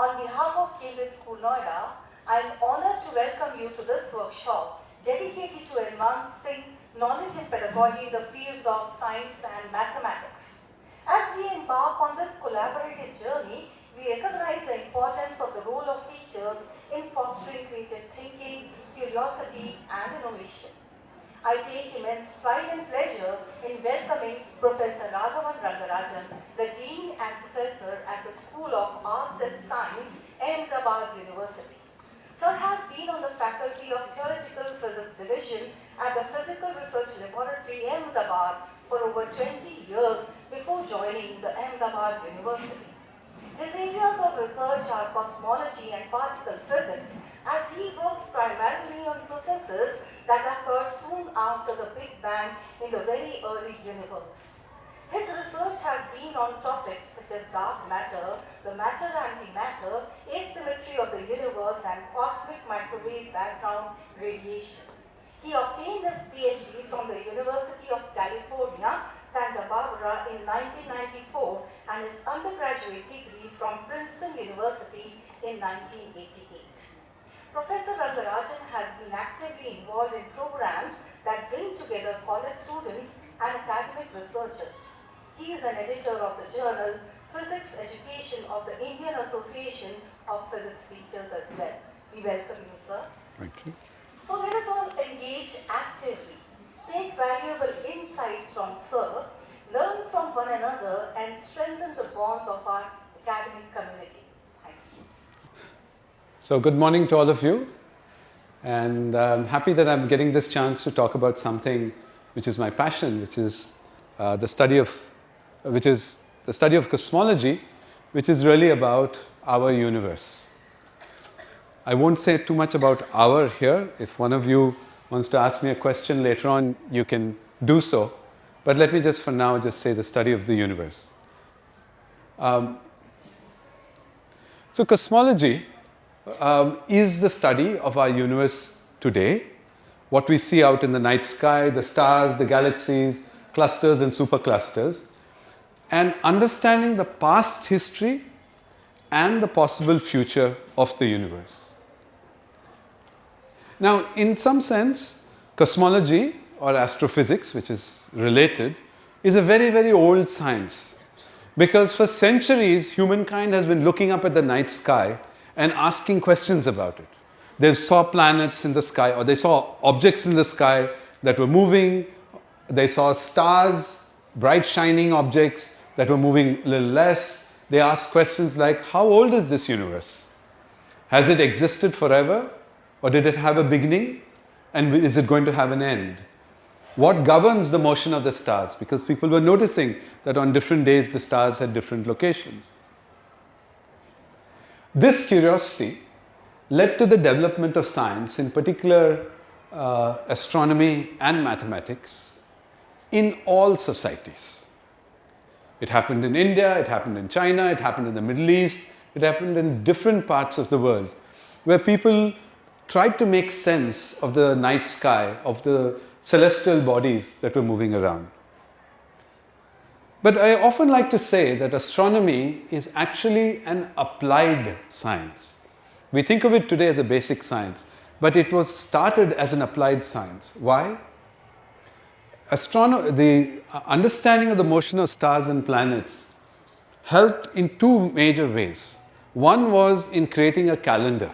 On behalf of Cambridge School Noida, I am honored to welcome you to this workshop dedicated to advancing knowledge and pedagogy in the fields of science and mathematics. As we embark on this collaborative journey, we recognize the importance of the role of teachers in fostering creative thinking, curiosity, and innovation. I take immense pride and pleasure in welcoming Professor Raghavan Rangarajan, the Dean and Professor at the School of Arts and Science, Ahmedabad University. Sir has been on the faculty of Theoretical Physics Division at the Physical Research Laboratory, Ahmedabad, for over 20 years before joining the Ahmedabad University. His areas of research are cosmology and particle physics, as he works primarily on processes that occurred soon after the Big Bang in the very early universe. His research has been on topics such as dark matter, the matter-antimatter, asymmetry of the universe, and cosmic microwave background radiation. He obtained his PhD from the University of California, Santa Barbara in 1994 and his undergraduate degree from Princeton University in 1988. Professor Rangarajan has been actively involved in programs that bring together college students and academic researchers. He is an editor of the journal Physics Education of the Indian Association of Physics Teachers as well. We welcome you, sir. Thank you. So let us all engage actively, take valuable insights from sir, learn from one another, and strengthen the bonds of our academic community. So good morning to all of you, and I'm happy that I'm getting this chance to talk about something which is my passion, which is the study of cosmology, which is really about our universe. I won't say too much about our here. If one of you wants to ask me a question later on, you can do so. But let me just for now just say the study of the universe. So cosmology is the study of our universe today, what we see out in the night sky, the stars, the galaxies, clusters and superclusters, and understanding the past history and the possible future of the universe. Now, in some sense, cosmology or astrophysics, which is related, is a very, very old science, because for centuries humankind has been looking up at the night sky and asking questions about it. They saw planets in the sky, or they saw objects in the sky that were moving. They saw stars, bright shining objects that were moving a little less. They asked questions like, how old is this universe? Has it existed forever? Or did it have a beginning? And is it going to have an end? What governs the motion of the stars? Because people were noticing that on different days the stars had different locations. This curiosity led to the development of science, in particular astronomy and mathematics, in all societies. It happened in India, it happened in China, it happened in the Middle East, it happened in different parts of the world, where people tried to make sense of the night sky, of the celestial bodies that were moving around. But I often like to say that astronomy is actually an applied science. We think of it today as a basic science, but it was started as an applied science. Why? The understanding of the motion of stars and planets helped in two major ways. One was in creating a calendar.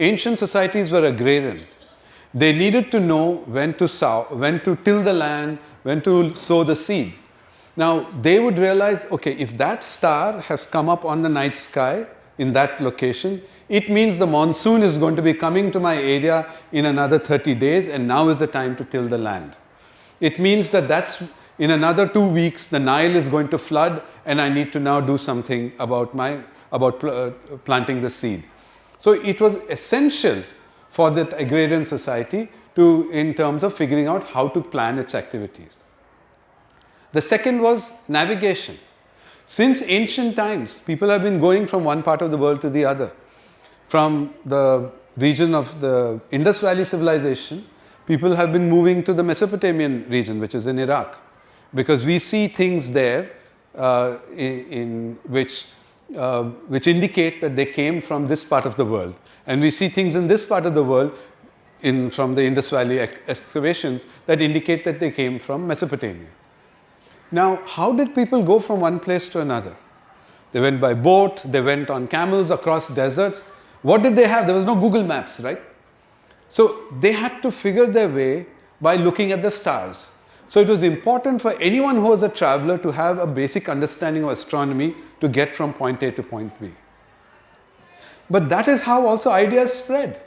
Ancient societies were agrarian. They needed to know when to till the land, when to sow the seed. Now, they would realize, okay, if that star has come up on the night sky in that location, it means the monsoon is going to be coming to my area in another 30 days, and now is the time to till the land. It means that in another 2 weeks, the Nile is going to flood, and I need to now do something about planting the seed. So it was essential for that agrarian society in terms of figuring out how to plan its activities. The second was navigation. Since ancient times, people have been going from one part of the world to the other. From the region of the Indus Valley civilization, people have been moving to the Mesopotamian region, which is in Iraq, because we see things there in which which indicate that they came from this part of the world. And we see things in this part of the world from the Indus Valley excavations that indicate that they came from Mesopotamia. Now, how did people go from one place to another? They went by boat, they went on camels across deserts. What did they have? There was no Google Maps, right? So they had to figure their way by looking at the stars. So it was important for anyone who was a traveler to have a basic understanding of astronomy to get from point A to point B. But that is how also ideas spread.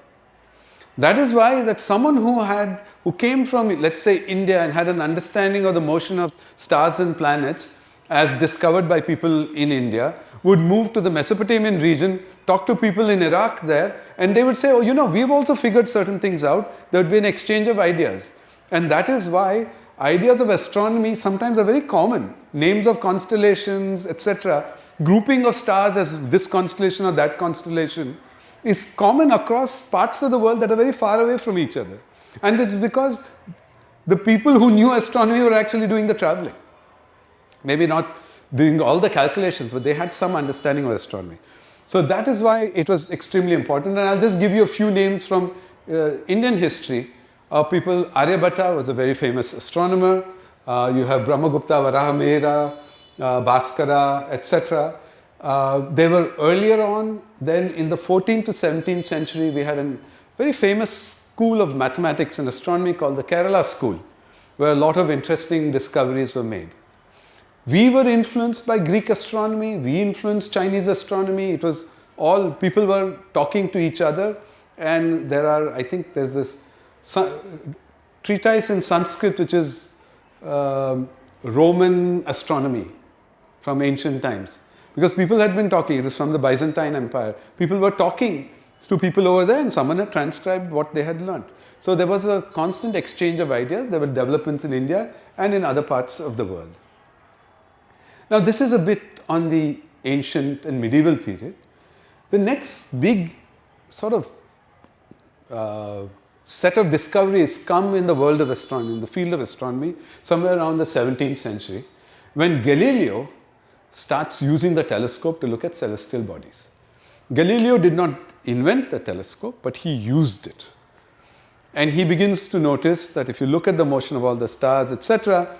That is why that someone who came from, let's say, India and had an understanding of the motion of stars and planets as discovered by people in India would move to the Mesopotamian region, talk to people in Iraq there, and they would say, oh, you know, we've also figured certain things out. There would be an exchange of ideas. And that is why ideas of astronomy sometimes are very common. Names of constellations, etc. Grouping of stars as this constellation or that constellation is common across parts of the world that are very far away from each other. And it's because the people who knew astronomy were actually doing the traveling. Maybe not doing all the calculations, but they had some understanding of astronomy. So that is why it was extremely important. And I'll just give you a few names from Indian history. People, Aryabhatta was a very famous astronomer. You have Brahmagupta, Varahamihira, Bhaskara, etc. They were earlier on. Then in the 14th to 17th century, we had a very famous school of mathematics and astronomy called the Kerala School, where a lot of interesting discoveries were made. We were influenced by Greek astronomy. We influenced Chinese astronomy. It was all, people were talking to each other. And I think there's this treatise in Sanskrit, which is Roman astronomy from ancient times. Because people had been talking, it was from the Byzantine Empire. People were talking to people over there and someone had transcribed what they had learned. So there was a constant exchange of ideas. There were developments in India and in other parts of the world. Now this is a bit on the ancient and medieval period. The next big sort of set of discoveries come in the world of astronomy, in the field of astronomy, somewhere around the 17th century, when Galileo starts using the telescope to look at celestial bodies. Galileo did not invent the telescope, but he used it. And he begins to notice that if you look at the motion of all the stars, etc.,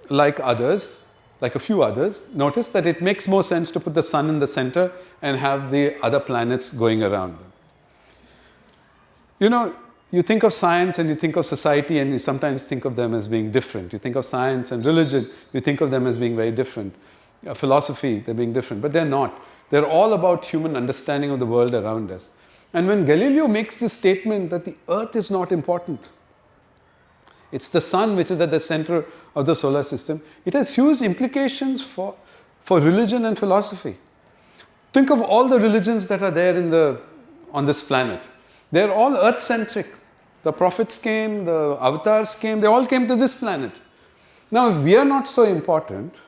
like a few others, notice that it makes more sense to put the sun in the center and have the other planets going around them. You know, you think of science and you think of society and you sometimes think of them as being different. You think of science and religion, you think of them as being very different. Philosophy, they're being different, but they're not. They're all about human understanding of the world around us. And when Galileo makes this statement that the earth is not important, it's the sun which is at the center of the solar system, it has huge implications for religion and philosophy. Think of all the religions that are there on this planet. They're all earth-centric. The prophets came, the avatars came, they all came to this planet. Now, if we are not so important,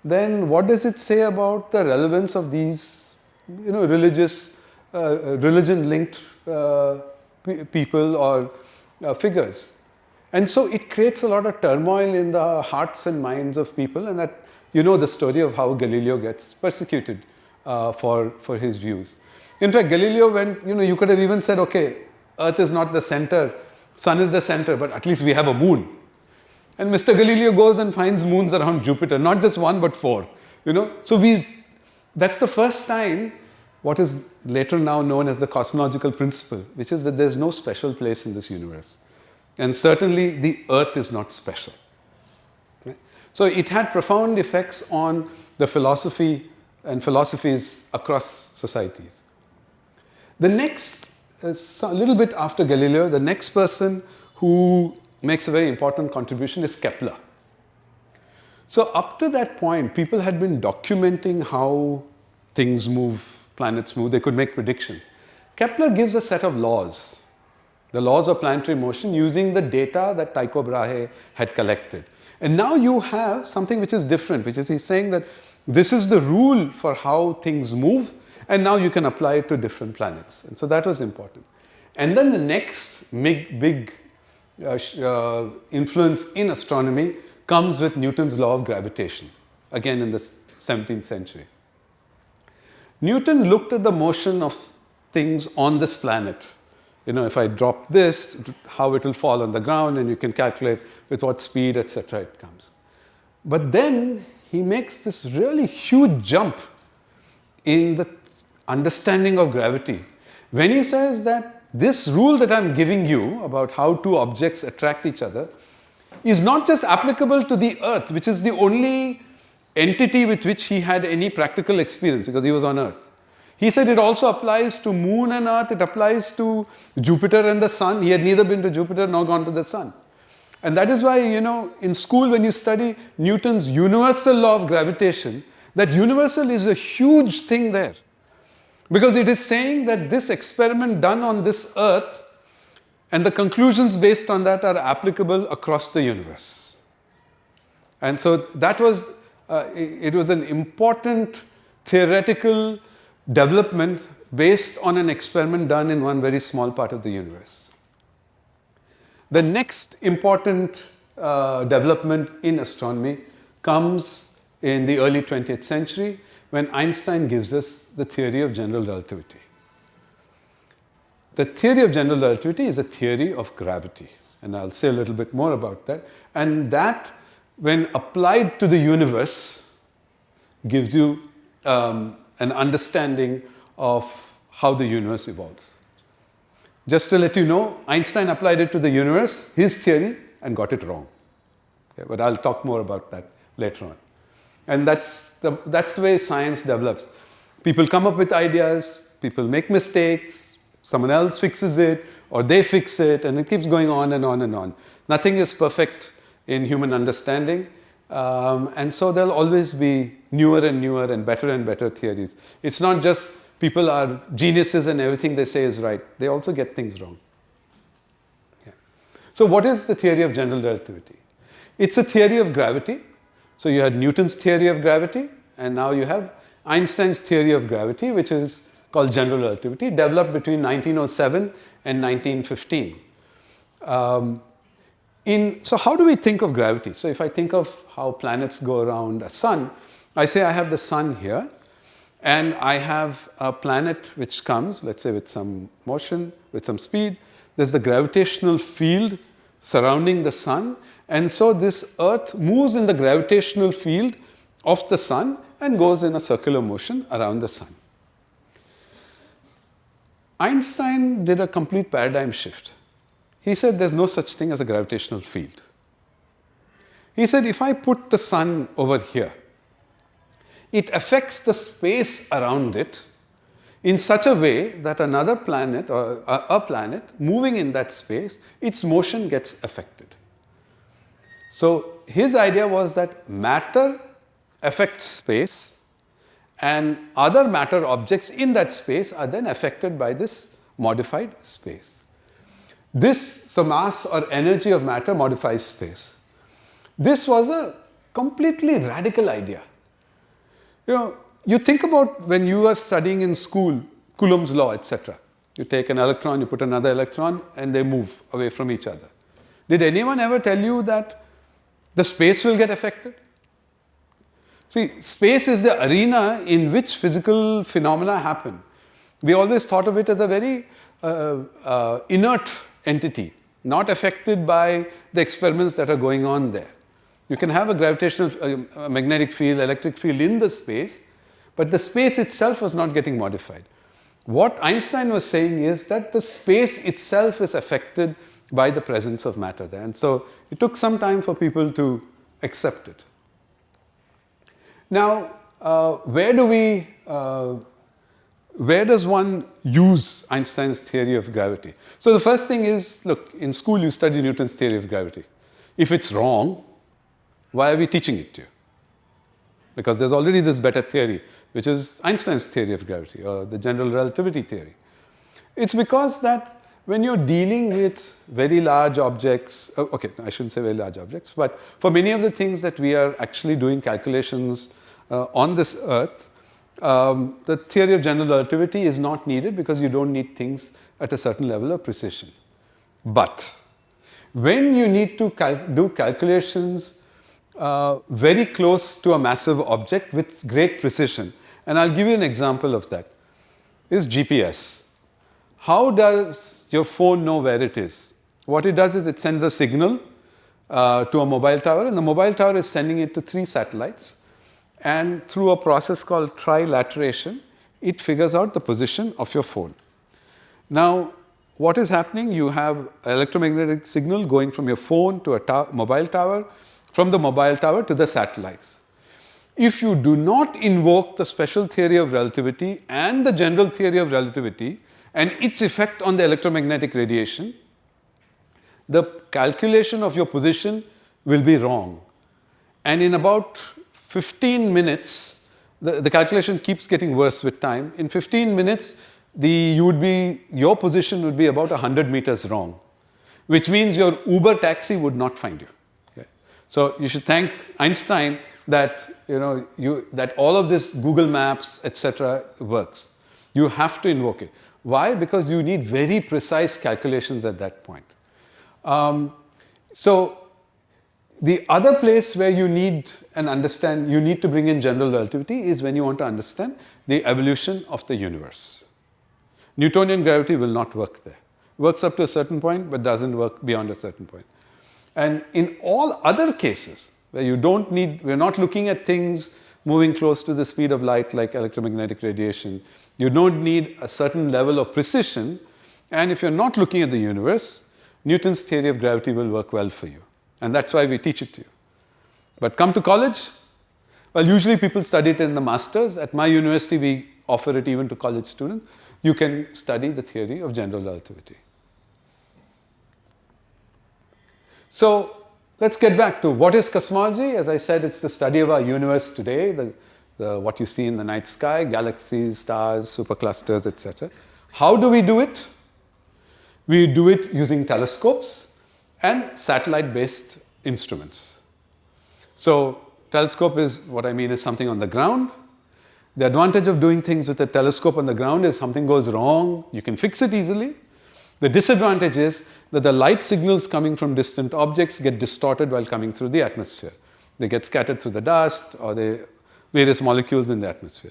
then what does it say about the relevance of these, religion-linked people or figures? And so it creates a lot of turmoil in the hearts and minds of people, and that, you know the story of how Galileo gets persecuted for his views. In fact, Galileo went, you could have even said, okay, Earth is not the center, Sun is the center, but at least we have a moon. And Mr. Galileo goes and finds moons around Jupiter, not just one, but 4. So that's the first time what is later now known as the cosmological principle, which is that there's no special place in this universe. And certainly the Earth is not special. Right? So it had profound effects on the philosophy and philosophies across societies. The next, a little bit after Galileo, the next person who makes a very important contribution is Kepler. So up to that point, people had been documenting how things move, planets move. They could make predictions. Kepler gives a set of laws, the laws of planetary motion, using the data that Tycho Brahe had collected. And now you have something which is different, which is he's saying that this is the rule for how things move, and now you can apply it to different planets. And so that was important. And then the next big influence in astronomy comes with Newton's law of gravitation, again in the 17th century. Newton looked at the motion of things on this planet. If I drop this, how it will fall on the ground, and you can calculate with what speed, etc. it comes. But then he makes this really huge jump in the understanding of gravity when he says that this rule that I'm giving you about how two objects attract each other is not just applicable to the Earth, which is the only entity with which he had any practical experience because he was on Earth. He said it also applies to Moon and Earth, it applies to Jupiter and the Sun. He had neither been to Jupiter nor gone to the Sun. And that is why, in school when you study Newton's universal law of gravitation, that universal is a huge thing there. Because it is saying that this experiment done on this Earth and the conclusions based on that are applicable across the universe. And so that was, it was an important theoretical development based on an experiment done in one very small part of the universe. The next important development in astronomy comes in the early 20th century when Einstein gives us the theory of general relativity. The theory of general relativity is a theory of gravity, and I'll say a little bit more about that. And that, when applied to the universe, gives you an understanding of how the universe evolves. Just to let you know, Einstein applied it to the universe, his theory, and got it wrong. Okay, but I'll talk more about that later on. And that's the way science develops. People come up with ideas, people make mistakes, someone else fixes it, or they fix it, and it keeps going on and on and on. Nothing is perfect in human understanding, and so there'll always be newer and better theories. It's not just people are geniuses and everything they say is right. They also get things wrong. Yeah. So what is the theory of general relativity? It's a theory of gravity. So you had Newton's theory of gravity, and now you have Einstein's theory of gravity, which is called general relativity, developed between 1907 and 1915. So how do we think of gravity? So if I think of how planets go around a sun, I say I have the sun here, and I have a planet which comes, let's say with some motion, with some speed. There's the gravitational field surrounding the sun, and so this Earth moves in the gravitational field of the sun and goes in a circular motion around the sun. Einstein did a complete paradigm shift. He said there's no such thing as a gravitational field. He said if I put the sun over here, it affects the space around it in such a way that another planet or a planet moving in that space, its motion gets affected. So his idea was that matter affects space, and other matter objects in that space are then affected by this modified space. So mass or energy of matter modifies space. This was a completely radical idea. You think about when you are studying in school, Coulomb's law, etc. You take an electron, you put another electron, and they move away from each other. Did anyone ever tell you that the space will get affected? See, space is the arena in which physical phenomena happen. We always thought of it as a very inert entity, not affected by the experiments that are going on there. You can have a gravitational, magnetic field, electric field in the space, but the space itself was not getting modified. What Einstein was saying is that the space itself is affected by the presence of matter there. And so it took some time for people to accept it. Now, where does one use Einstein's theory of gravity? So the first thing is, look, in school you study Newton's theory of gravity. If it's wrong, why are we teaching it to you? Because there's already this better theory, which is Einstein's theory of gravity, or the general relativity theory. It's because that when you're dealing with very large objects, okay, I shouldn't say very large objects, but for many of the things that we are actually doing calculations on this Earth, the theory of general relativity is not needed because you don't need things at a certain level of precision. But when you need to do calculations very close to a massive object with great precision. And I'll give you an example of that. Is GPS. How does your phone know where it is? What it does is it sends a signal to a mobile tower, and the mobile tower is sending it to 3 satellites. And through a process called trilateration, it figures out the position of your phone. Now, what is happening? You have an electromagnetic signal going from your phone to a mobile tower, from the mobile tower to the satellites. If you do not invoke the special theory of relativity and the general theory of relativity and its effect on the electromagnetic radiation, the calculation of your position will be wrong. And in about 15 minutes, the calculation keeps getting worse with time. In 15 minutes, your position would be about 100 meters wrong, which means your Uber taxi would not find you. Okay? So you should thank Einstein that that all of this Google Maps, etc., works. You have to invoke it. Why? Because you need very precise calculations at that point. So the other place where you need you need to bring in general relativity is when you want to understand the evolution of the universe. Newtonian gravity will not work there. Works up to a certain point, but doesn't work beyond a certain point. And in all other cases, where we're not looking at things moving close to the speed of light like electromagnetic radiation. You don't need a certain level of precision. And if you're not looking at the universe, Newton's theory of gravity will work well for you. And that's why we teach it to you. But come to college, well, usually people study it in the masters. At my university, we offer it even to college students. You can study the theory of general relativity. So let's get back to what is cosmology. As I said, it's the study of our universe today, what you see in the night sky, galaxies, stars, superclusters, etc. How do we do it? We do it using telescopes and satellite-based instruments. So telescope is something on the ground. The advantage of doing things with a telescope on the ground is something goes wrong, you can fix it easily. The disadvantage is that the light signals coming from distant objects get distorted while coming through the atmosphere. They get scattered through the dust or the various molecules in the atmosphere.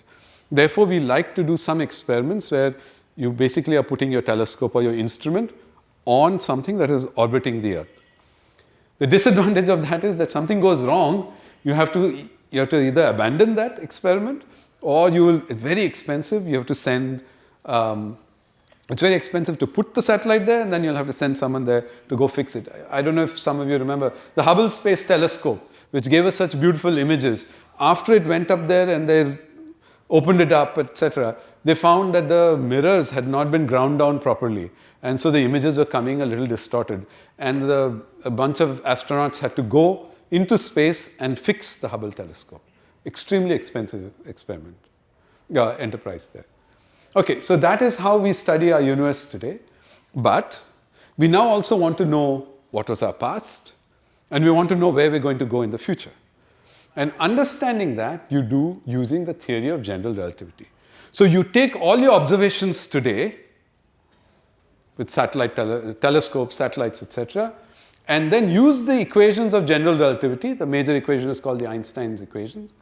Therefore, we like to do some experiments where you basically are putting your telescope or your instrument on something that is orbiting the Earth. The disadvantage of that is that something goes wrong, you have to either abandon that experiment or it's very expensive. You have to send, it's very expensive to put the satellite there, and then you'll have to send someone there to go fix it. I don't know if some of you remember the Hubble Space Telescope, which gave us such beautiful images. After it went up there and they opened it up, etc., they found that the mirrors had not been ground down properly. And so the images were coming a little distorted. And a bunch of astronauts had to go into space and fix the Hubble telescope. Extremely expensive enterprise there. Okay, so that is how we study our universe today. But we now also want to know what was our past, and we want to know where we're going to go in the future. And understanding that, you do using the theory of general relativity. So you take all your observations today with satellite telescopes, satellites, etc., and then use the equations of general relativity. The major equation is called the Einstein's equations,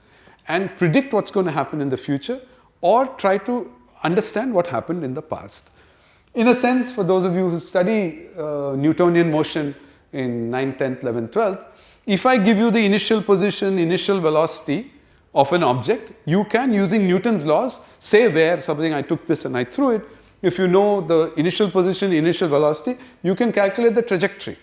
and predict what's going to happen in the future, or try to understand what happened in the past. In a sense, for those of you who study Newtonian motion in 9th, 10th, 11th, 12th, if I give you the initial position, initial velocity of an object, you can, using Newton's laws, say where, something I took this and I threw it. If you know the initial position, initial velocity, you can calculate the trajectory.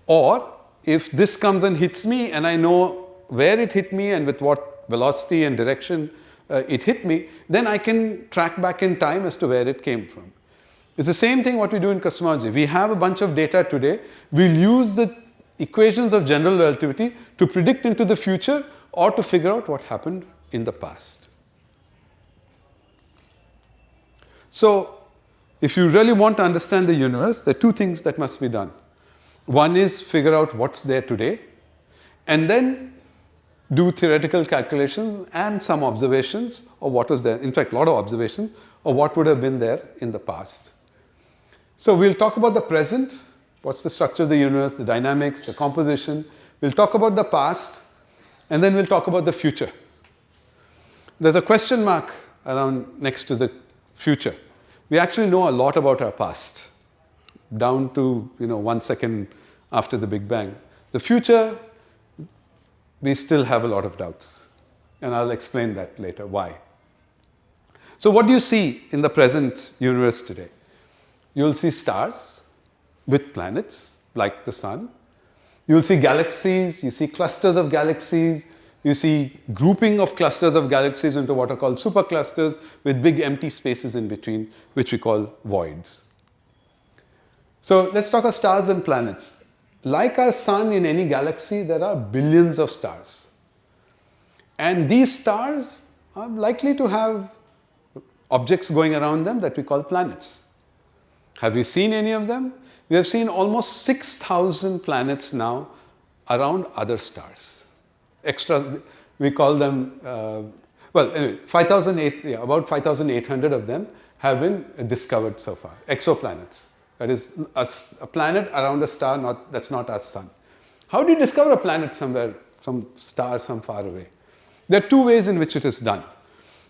Or if this comes and hits me and I know where it hit me and with what velocity and direction it hit me, then I can track back in time as to where it came from. It's the same thing what we do in cosmology. We have a bunch of data today. We'll use the equations of general relativity to predict into the future or to figure out what happened in the past. So, if you really want to understand the universe, there are two things that must be done. One is figure out what's there today, and then do theoretical calculations and some observations of what was there. In fact, a lot of observations of what would have been there in the past. So we'll talk about the present. What's the structure of the universe, the dynamics, the composition, We'll talk about the past, and then we'll talk about the future. There's a question mark around next to the future. We actually know a lot about our past, down to 1 second after the Big Bang. The future, we still have a lot of doubts. And I'll explain that later, why. So what do you see in the present universe today? You'll see stars with planets, like the sun. You'll see galaxies, you see clusters of galaxies, you see grouping of clusters of galaxies into what are called superclusters with big empty spaces in between, which we call voids. So let's talk of stars and planets. Like our sun in any galaxy, there are billions of stars. And these stars are likely to have objects going around them that we call planets. Have we seen any of them? We have seen almost 6,000 planets now around other stars. Extra, we call them, about 5,800 of them have been discovered so far, exoplanets. That is a planet around a star that's not our sun. How do you discover a planet somewhere, some star some far away? There are two ways in which it is done.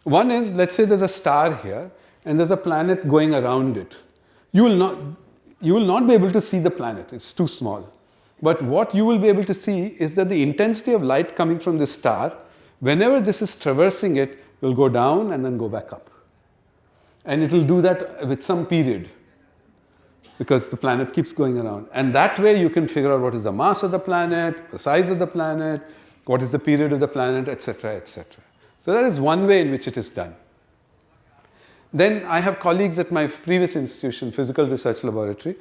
One is, let's say there's a star here and there's a planet going around it. You will not be able to see the planet. It's too small. But what you will be able to see is that the intensity of light coming from this star, whenever this is traversing it, will go down and then go back up. And it will do that with some period, because the planet keeps going around. And that way you can figure out what is the mass of the planet, the size of the planet, what is the period of the planet, etc., etc. So that is one way in which it is done. Then I have colleagues at my previous institution, Physical Research Laboratory,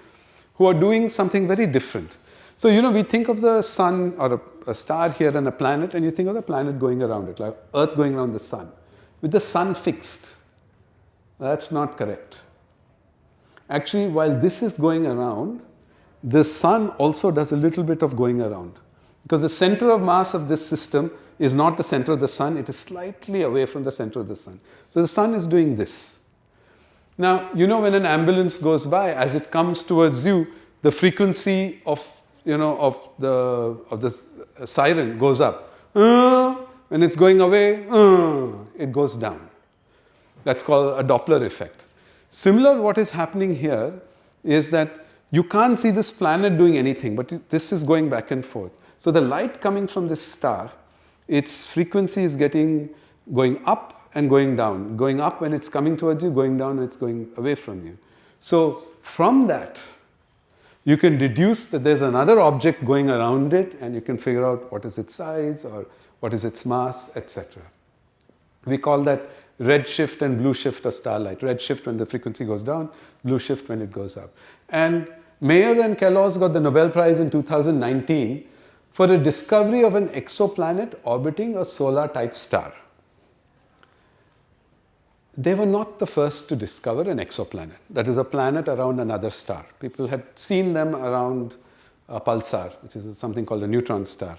who are doing something very different. So, we think of the sun or a star here and a planet, and you think of the planet going around it, like Earth going around the sun, with the sun fixed. That's not correct. Actually, while this is going around, the sun also does a little bit of going around. Because the center of mass of this system is not the center of the sun, it is slightly away from the center of the sun. So the sun is doing this. Now, when an ambulance goes by, as it comes towards you, the frequency of the siren goes up. When it's going away, it goes down. That's called a Doppler effect. Similar, what is happening here is that you can't see this planet doing anything, but this is going back and forth. So the light coming from this star, its frequency is going up and going up when it's coming towards you, going down when it's going away from you. So from that, you can deduce that there's another object going around it, and you can figure out what is its size or what is its mass, etc. We call that red shift and blue shift of starlight. Red shift when the frequency goes down, blue shift when it goes up. And Mayer and Kellogg's got the Nobel Prize in 2019 for a discovery of an exoplanet orbiting a solar-type star. They were not the first to discover an exoplanet, that is a planet around another star. People had seen them around a pulsar, which is something called a neutron star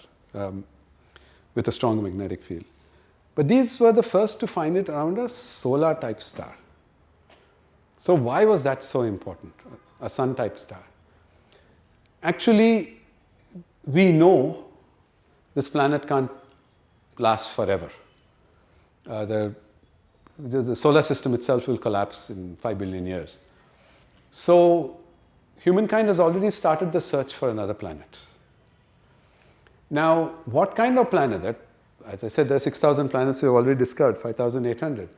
with a strong magnetic field. But these were the first to find it around a solar-type star. So why was that so important, a sun-type star? Actually, we know this planet can't last forever. The solar system itself will collapse in 5 billion years. So humankind has already started the search for another planet. Now, what kind of planet? As I said, there are 6,000 planets we have already discovered, 5,800.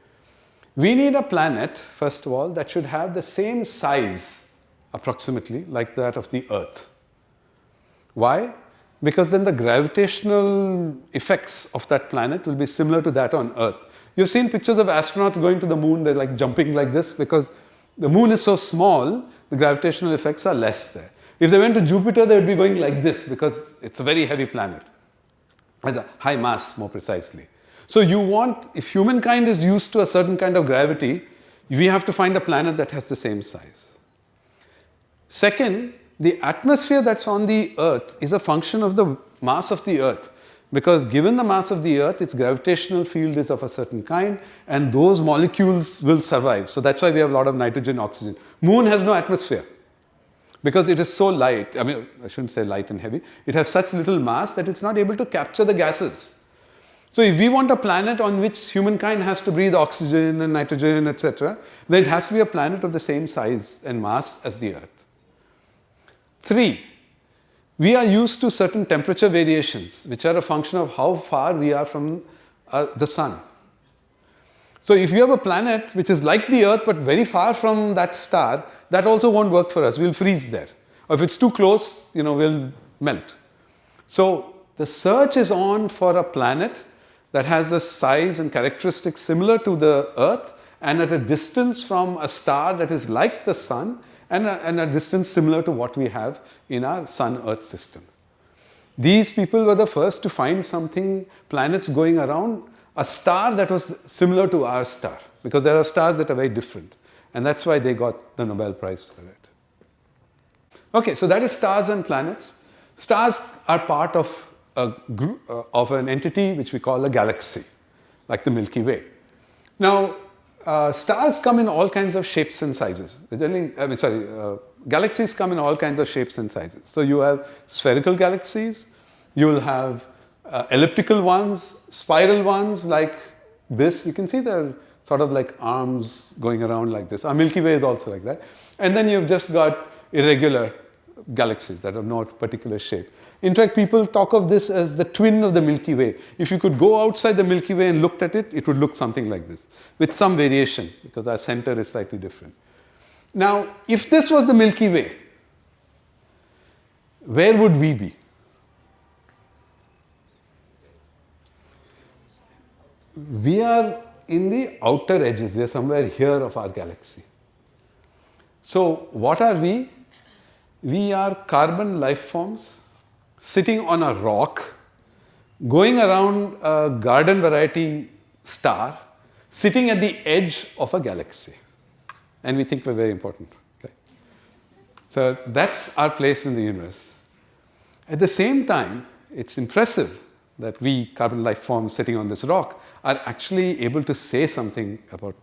We need a planet, first of all, that should have the same size, approximately, like that of the Earth. Why? Because then the gravitational effects of that planet will be similar to that on Earth. You've seen pictures of astronauts going to the moon, they're like jumping like this because the moon is so small, the gravitational effects are less there. If they went to Jupiter, they would be going like this because it's a very heavy planet. Has a high mass, more precisely. So if humankind is used to a certain kind of gravity, we have to find a planet that has the same size. Second, the atmosphere that's on the Earth is a function of the mass of the Earth. Because given the mass of the Earth, its gravitational field is of a certain kind, and those molecules will survive. So that's why we have a lot of nitrogen, oxygen. Moon has no atmosphere. because it is so light. I mean, I shouldn't say light and heavy. It has such little mass that it's not able to capture the gases. So if we want a planet on which humankind has to breathe oxygen and nitrogen, etc., then it has to be a planet of the same size and mass as the Earth. 3, we are used to certain temperature variations, which are a function of how far we are from the sun. So if you have a planet which is like the Earth but very far from that star, that also won't work for us. We'll freeze there. Or if it's too close, we'll melt. So the search is on for a planet that has a size and characteristics similar to the Earth and at a distance from a star that is like the sun and a distance similar to what we have in our Sun-Earth system. These people were the first to find planets going around a star that was similar to our star, because there are stars that are very different. And that's why they got the Nobel Prize for it. Okay, so that is stars and planets. Stars are part of a group, of an entity which we call a galaxy, like the Milky Way. Now, stars come in all kinds of shapes and sizes. Galaxies come in all kinds of shapes and sizes. So you have spherical galaxies, you'll have elliptical ones, spiral ones like this. You can see they're sort of like arms going around like this. Our Milky Way is also like that. And then you've just got irregular galaxies that have no particular shape. In fact, people talk of this as the twin of the Milky Way. If you could go outside the Milky Way and looked at it, it would look something like this, with some variation, because our center is slightly different. Now, if this was the Milky Way, where would we be? We are in the outer edges. We are somewhere here of our galaxy. So what are we? We are carbon life forms sitting on a rock, going around a garden variety star, sitting at the edge of a galaxy. And we think we're very important. Okay? So that's our place in the universe. At the same time, it's impressive that we, carbon life forms sitting on this rock, are actually able to say something about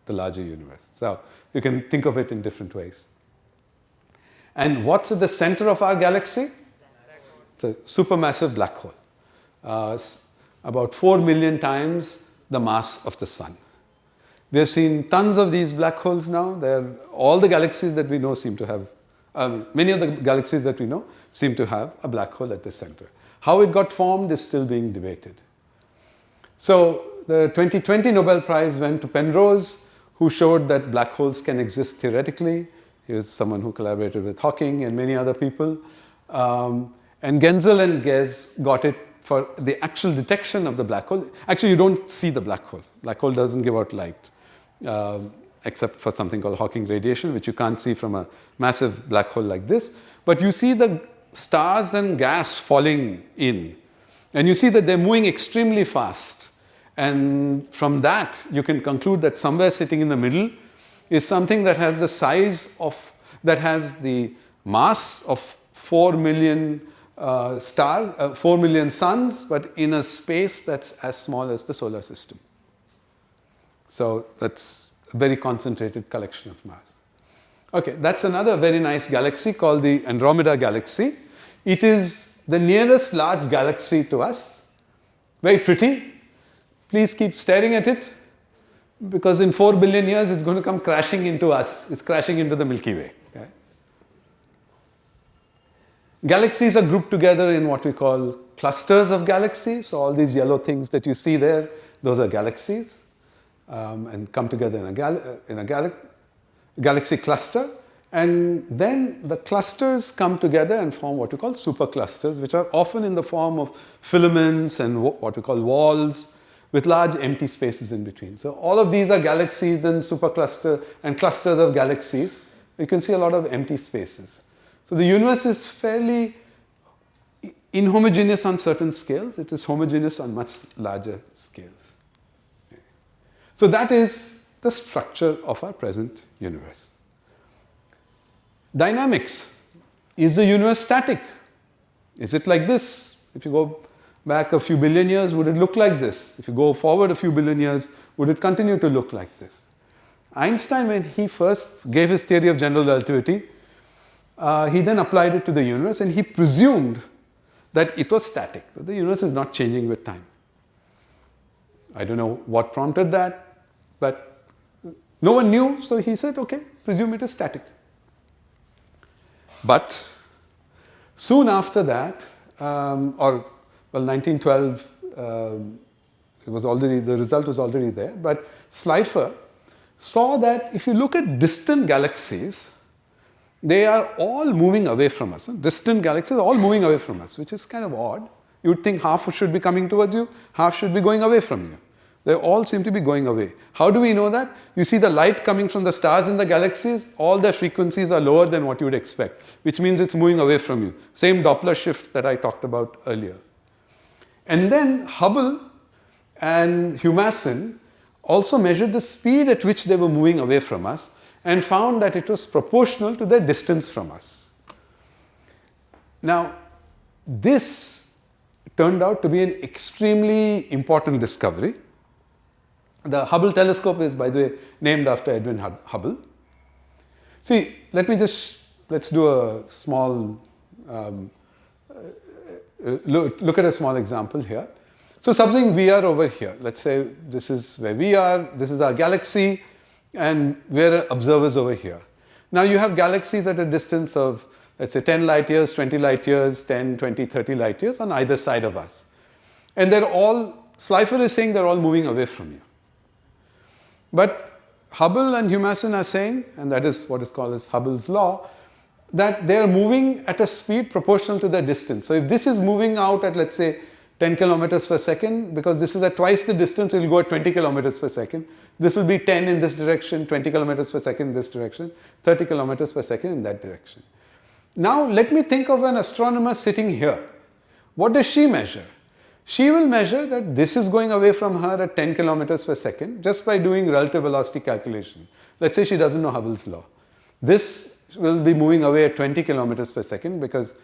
the larger universe. So you can think of it in different ways. And what's at the center of our galaxy? It's a supermassive black hole. About 4 million times the mass of the sun. We have seen tons of these black holes now. All the galaxies that we know seem to have, many of the galaxies that we know seem to have a black hole at the center. How it got formed is still being debated. So the 2020 Nobel Prize went to Penrose, who showed that black holes can exist theoretically. He was someone who collaborated with Hawking and many other people. And Genzel and Ghez got it for the actual detection of the black hole. Actually, you don't see the black hole. Black hole doesn't give out light, except for something called Hawking radiation, which you can't see from a massive black hole like this. But you see the stars and gas falling in. And you see that they're moving extremely fast. And from that, you can conclude that somewhere sitting in the middle is something that has the size of, that has the mass of 4 million 4 million suns, but in a space that's as small as the solar system. So that's a very concentrated collection of mass. Okay, that's another very nice galaxy called the Andromeda Galaxy. It is the nearest large galaxy to us. Very pretty. Please keep staring at it, because in 4 billion years it's going to come crashing into us. It's crashing into the Milky Way. Okay? Galaxies are grouped together in what we call clusters of galaxies. So all these yellow things that you see there, those are galaxies, and come together in a galaxy cluster. And then the clusters come together and form what we call superclusters, which are often in the form of filaments and what we call walls, with large empty spaces in between. So all of these are galaxies and supercluster and clusters of galaxies. You can see a lot of empty spaces. So the universe is fairly inhomogeneous on certain scales. It is homogeneous on much larger scales. So that is the structure of our present universe. Dynamics. Is the universe static? Is it like this? If you go back a few billion years, would it look like this? If you go forward a few billion years, would it continue to look like this? Einstein, when he first gave his theory of general relativity, he then applied it to the universe and he presumed that it was static, that the universe is not changing with time. I don't know what prompted that, but no one knew, so he said, okay, presume it is static. But soon after that, 1912, it was already, the result was already there, but Slipher saw that if you look at distant galaxies, they are all moving away from us. Distant galaxies are all moving away from us, which is kind of odd. You would think half should be coming towards you, half should be going away from you. They all seem to be going away. How do we know that? You see the light coming from the stars in the galaxies, all their frequencies are lower than what you would expect, which means it's moving away from you. Same Doppler shift that I talked about earlier. And then Hubble and Humason also measured the speed at which they were moving away from us and found that it was proportional to their distance from us. Now, this turned out to be an extremely important discovery. The Hubble telescope is, by the way, named after Edwin Hubble. See, let's do a small, look at a small example here. So supposing we are over here, let's say this is where we are, this is our galaxy, and we're observers over here. Now you have galaxies at a distance of, let's say 10 light years, 20 light years, 10, 20, 30 light years on either side of us. And they're all, Slipher is saying they're all moving away from you. But Hubble and Humason are saying, and that is what is called as Hubble's law, that they are moving at a speed proportional to their distance. So if this is moving out at, let's say, 10 kilometers per second, because this is at twice the distance, it will go at 20 kilometers per second. This will be 10 in this direction, 20 kilometers per second in this direction, 30 kilometers per second in that direction. Now let me think of an astronomer sitting here. What does she measure? She will measure that this is going away from her at 10 kilometers per second just by doing relative velocity calculation. Let's say she doesn't know Hubble's law. This will be moving away at 20 kilometers per second because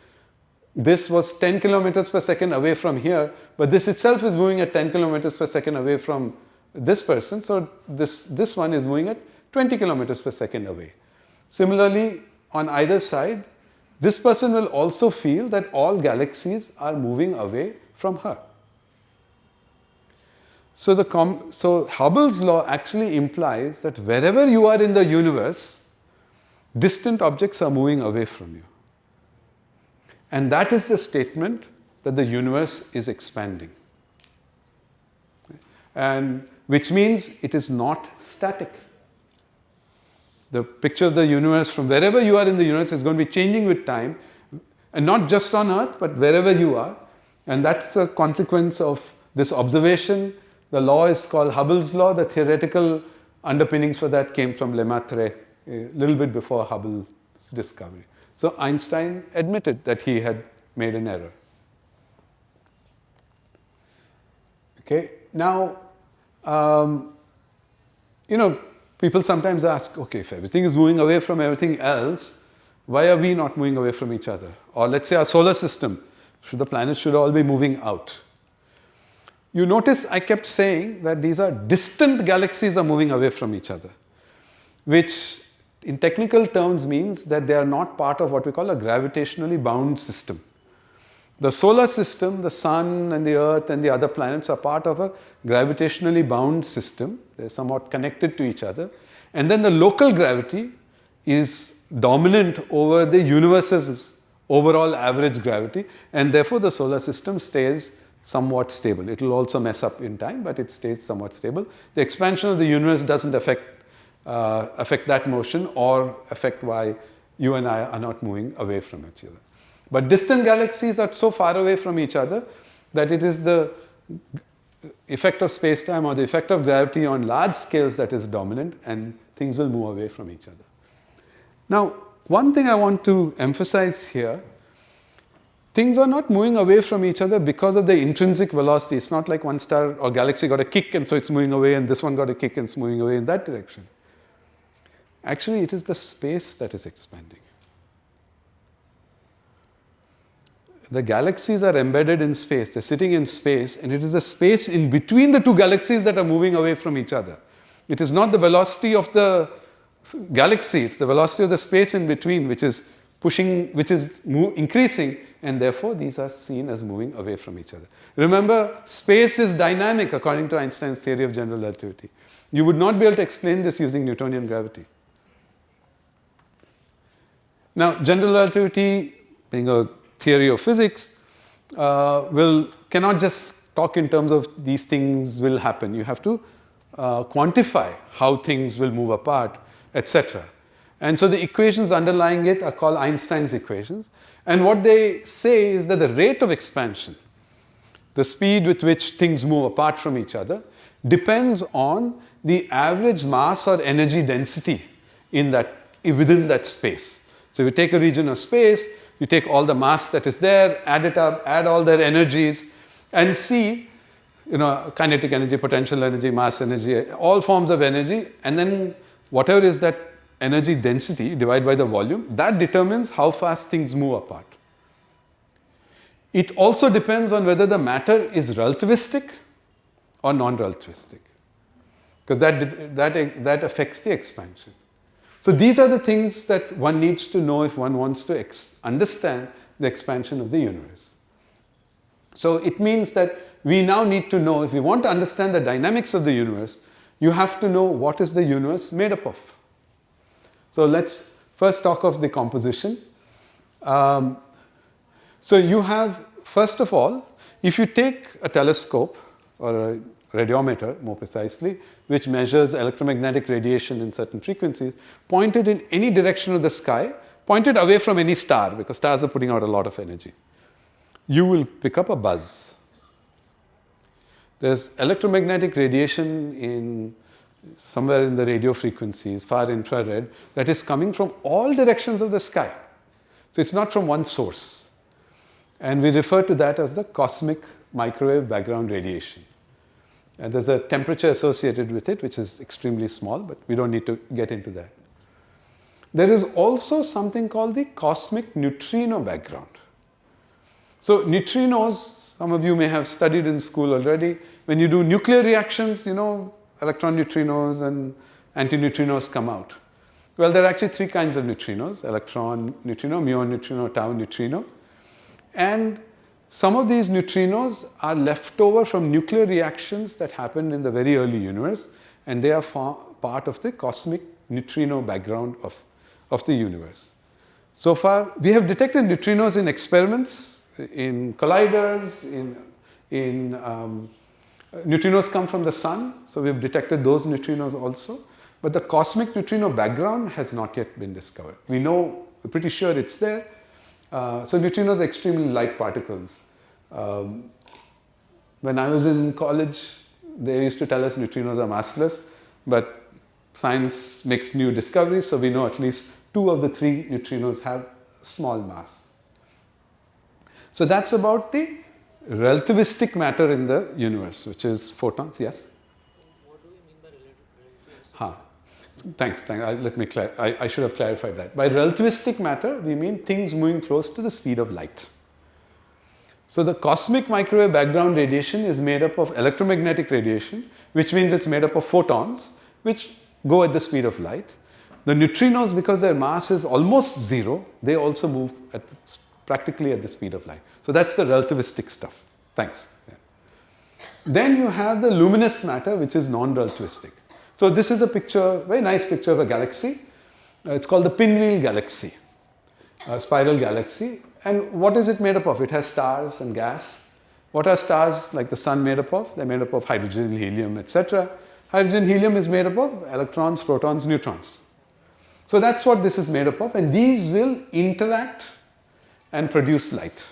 this was 10 kilometers per second away from here, but this itself is moving at 10 kilometers per second away from this person, so this one is moving at 20 kilometers per second away. Similarly, on either side, this person will also feel that all galaxies are moving away from her. So Hubble's law actually implies that wherever you are in the universe, distant objects are moving away from you. And that is the statement that the universe is expanding. And which means it is not static. The picture of the universe from wherever you are in the universe is going to be changing with time, and not just on Earth, but wherever you are. And that's a consequence of this observation. The law is called Hubble's law. The theoretical underpinnings for that came from Lemaitre a little bit before Hubble's discovery. So Einstein admitted that he had made an error. Okay, now, people sometimes ask, okay, if everything is moving away from everything else, why are we not moving away from each other? Or let's say our solar system, the planets should all be moving out. You notice I kept saying that these are distant galaxies are moving away from each other, which in technical terms means that they are not part of what we call a gravitationally bound system. The solar system, the sun and the earth and the other planets are part of a gravitationally bound system. They're somewhat connected to each other. And then the local gravity is dominant over the universe's overall average gravity, and therefore the solar system stays somewhat stable. It will also mess up in time, but it stays somewhat stable. The expansion of the universe doesn't affect that motion or affect why you and I are not moving away from each other. But distant galaxies are so far away from each other that it is the effect of space-time or the effect of gravity on large scales that is dominant, and things will move away from each other. Now, one thing I want to emphasize here, things are not moving away from each other because of the intrinsic velocity. It's not like one star or galaxy got a kick and so it's moving away, and this one got a kick and it's moving away in that direction. Actually, it is the space that is expanding. The galaxies are embedded in space. They're sitting in space, and it is the space in between the two galaxies that are moving away from each other. It is not the velocity of the galaxy, it's the velocity of the space in between which is which is increasing, and therefore these are seen as moving away from each other. Remember, space is dynamic according to Einstein's theory of general relativity. You would not be able to explain this using Newtonian gravity. Now, general relativity, being a theory of physics, cannot just talk in terms of these things will happen. You have to quantify how things will move apart, etc. And so the equations underlying it are called Einstein's equations. And what they say is that the rate of expansion, the speed with which things move apart from each other, depends on the average mass or energy density within that space. So if you take a region of space, you take all the mass that is there, add it up, add all their energies, and see, kinetic energy, potential energy, mass energy, all forms of energy, and then whatever is that energy density divided by the volume, that determines how fast things move apart. It also depends on whether the matter is relativistic or non-relativistic, because that affects the expansion. So these are the things that one needs to know if one wants to understand the expansion of the universe. So it means that we now need to know, if we want to understand the dynamics of the universe, you have to know what is the universe made up of. So let's first talk of the composition. So you have, first of all, if you take a telescope or a radiometer, more precisely, which measures electromagnetic radiation in certain frequencies, pointed in any direction of the sky, pointed away from any star, because stars are putting out a lot of energy, you will pick up a buzz. There's electromagnetic radiation somewhere in the radio frequencies, far infrared, that is coming from all directions of the sky. So it's not from one source. And we refer to that as the cosmic microwave background radiation. And there's a temperature associated with it, which is extremely small, but we don't need to get into that. There is also something called the cosmic neutrino background. So neutrinos, some of you may have studied in school already. When you do nuclear reactions, electron neutrinos and antineutrinos come out. Well, there are actually three kinds of neutrinos: electron neutrino, muon neutrino, tau neutrino. And some of these neutrinos are left over from nuclear reactions that happened in the very early universe, and they are part of the cosmic neutrino background of the universe. So far, we have detected neutrinos in experiments, in colliders, neutrinos come from the sun, so we've detected those neutrinos also. But the cosmic neutrino background has not yet been discovered. We're pretty sure it's there. So neutrinos are extremely light particles. When I was in college, they used to tell us neutrinos are massless, but science makes new discoveries, so we know at least 2 of the 3 neutrinos have small mass. So that's about the relativistic matter in the universe, which is photons. Yes? What do we mean by relativistic? Thanks. Let me I should have clarified that. By relativistic matter, we mean things moving close to the speed of light. So the cosmic microwave background radiation is made up of electromagnetic radiation, which means it's made up of photons, which go at the speed of light. The neutrinos, because their mass is almost zero, they also move practically at the speed of light. So that's the relativistic stuff. Thanks. Yeah. Then you have the luminous matter, which is non-relativistic. So this is a picture, very nice picture of a galaxy. It's called the pinwheel galaxy, a spiral galaxy. And what is it made up of? It has stars and gas. What are stars like the sun made up of? They're made up of hydrogen, helium, etc. Hydrogen, helium is made up of electrons, protons, neutrons. So that's what this is made up of, and these will interact and produce light.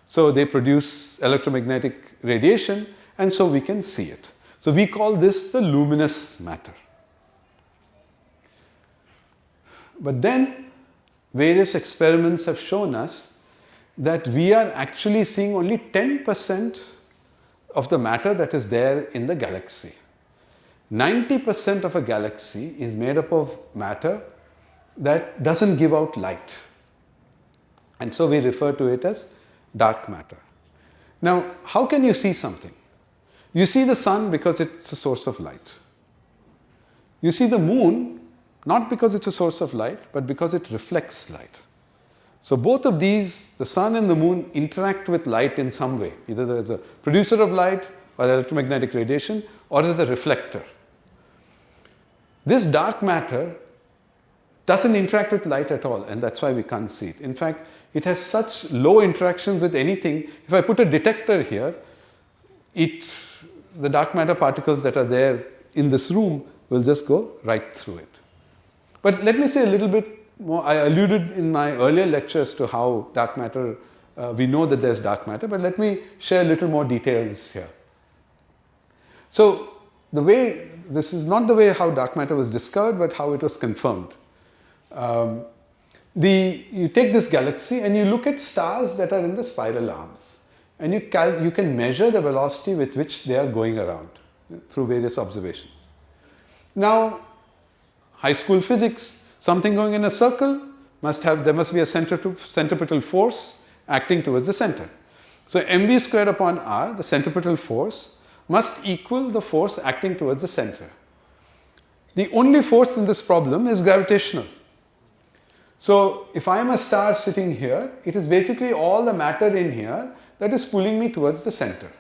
So they produce electromagnetic radiation, and so we can see it. So we call this the luminous matter. But then various experiments have shown us that we are actually seeing only 10% of the matter that is there in the galaxy. 90% of a galaxy is made up of matter that doesn't give out light. And so we refer to it as dark matter. Now, how can you see something? You see the sun because it's a source of light. You see the moon not because it's a source of light, but because it reflects light. So both of these, the sun and the moon, interact with light in some way. Either there is a producer of light or electromagnetic radiation, or as a reflector. This dark matter doesn't interact with light at all, and that's why we can't see it. In fact, it has such low interactions with anything. If I put a detector here, the dark matter particles that are there in this room will just go right through it. But let me say a little bit more. I alluded in my earlier lectures to how dark matter, we know that there's dark matter, but let me share a little more details here. So this is not the way how dark matter was discovered, but how it was confirmed. You take this galaxy and you look at stars that are in the spiral arms, and you can measure the velocity with which they are going around through various observations. Now, high school physics, something going in a circle there must be a centripetal force acting towards the center. So mv squared upon r, the centripetal force, must equal the force acting towards the center. The only force in this problem is gravitational. So if I am a star sitting here, it is basically all the matter in here that is pulling me towards the center.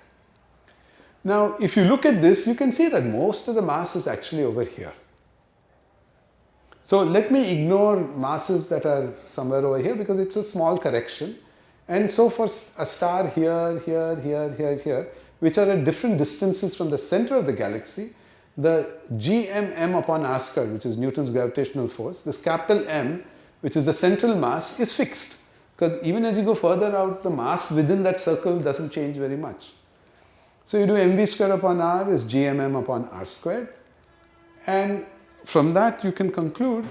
Now, if you look at this, you can see that most of the mass is actually over here. So let me ignore masses that are somewhere over here because it's a small correction. And so for a star here, here, which are at different distances from the center of the galaxy, the gmm upon r squared, which is Newton's gravitational force, this capital M, which is the central mass, is fixed. Because even as you go further out, the mass within that circle doesn't change very much. So you do mv squared upon r is gmm upon r squared. And from that you can conclude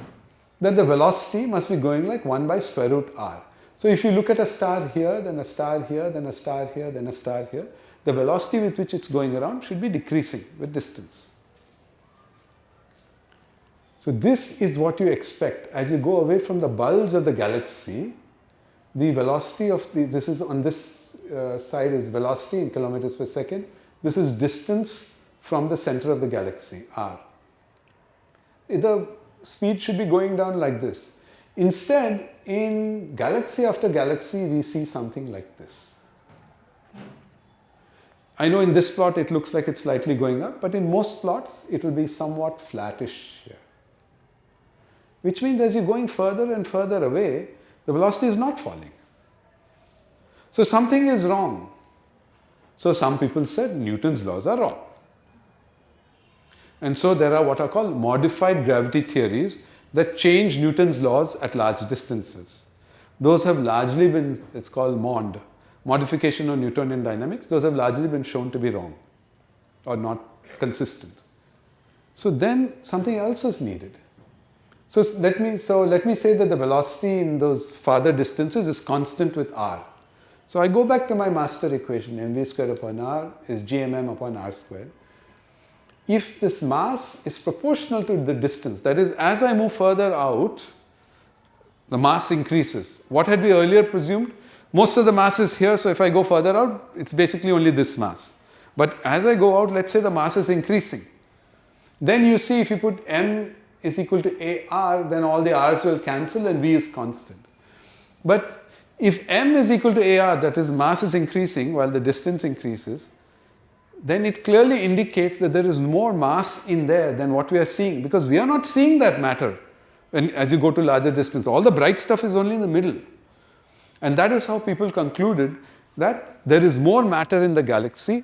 that the velocity must be going like 1 by square root r. So if you look at a star here, then a star here, then a star here, then a star here, the velocity with which it's going around should be decreasing with distance. So this is what you expect. As you go away from the bulge of the galaxy, the velocity of this is on this side is velocity in kilometers per second. This is distance from the center of the galaxy, r. The speed should be going down like this. Instead, in galaxy after galaxy, we see something like this. I know in this plot it looks like it's slightly going up, but in most plots it will be somewhat flattish here. Which means as you're going further and further away, the velocity is not falling. So something is wrong. So some people said Newton's laws are wrong. And so there are what are called modified gravity theories that change Newton's laws at large distances. Those have largely been, it's called modification of Newtonian dynamics. Those have largely been shown to be wrong or not consistent. So then something else was needed. So let me say that the velocity in those farther distances is constant with r. So I go back to my master equation, mv squared upon r is gmm upon r squared. If this mass is proportional to the distance, that is, as I move further out, the mass increases. What had we earlier presumed? Most of the mass is here, so if I go further out, it's basically only this mass. But as I go out, let's say the mass is increasing. Then you see if you put m is equal to ar, then all the r's will cancel and v is constant. But if m is equal to ar, that is, mass is increasing while the distance increases, then it clearly indicates that there is more mass in there than what we are seeing, because we are not seeing that matter as you go to larger distance. All the bright stuff is only in the middle. And that is how people concluded that there is more matter in the galaxy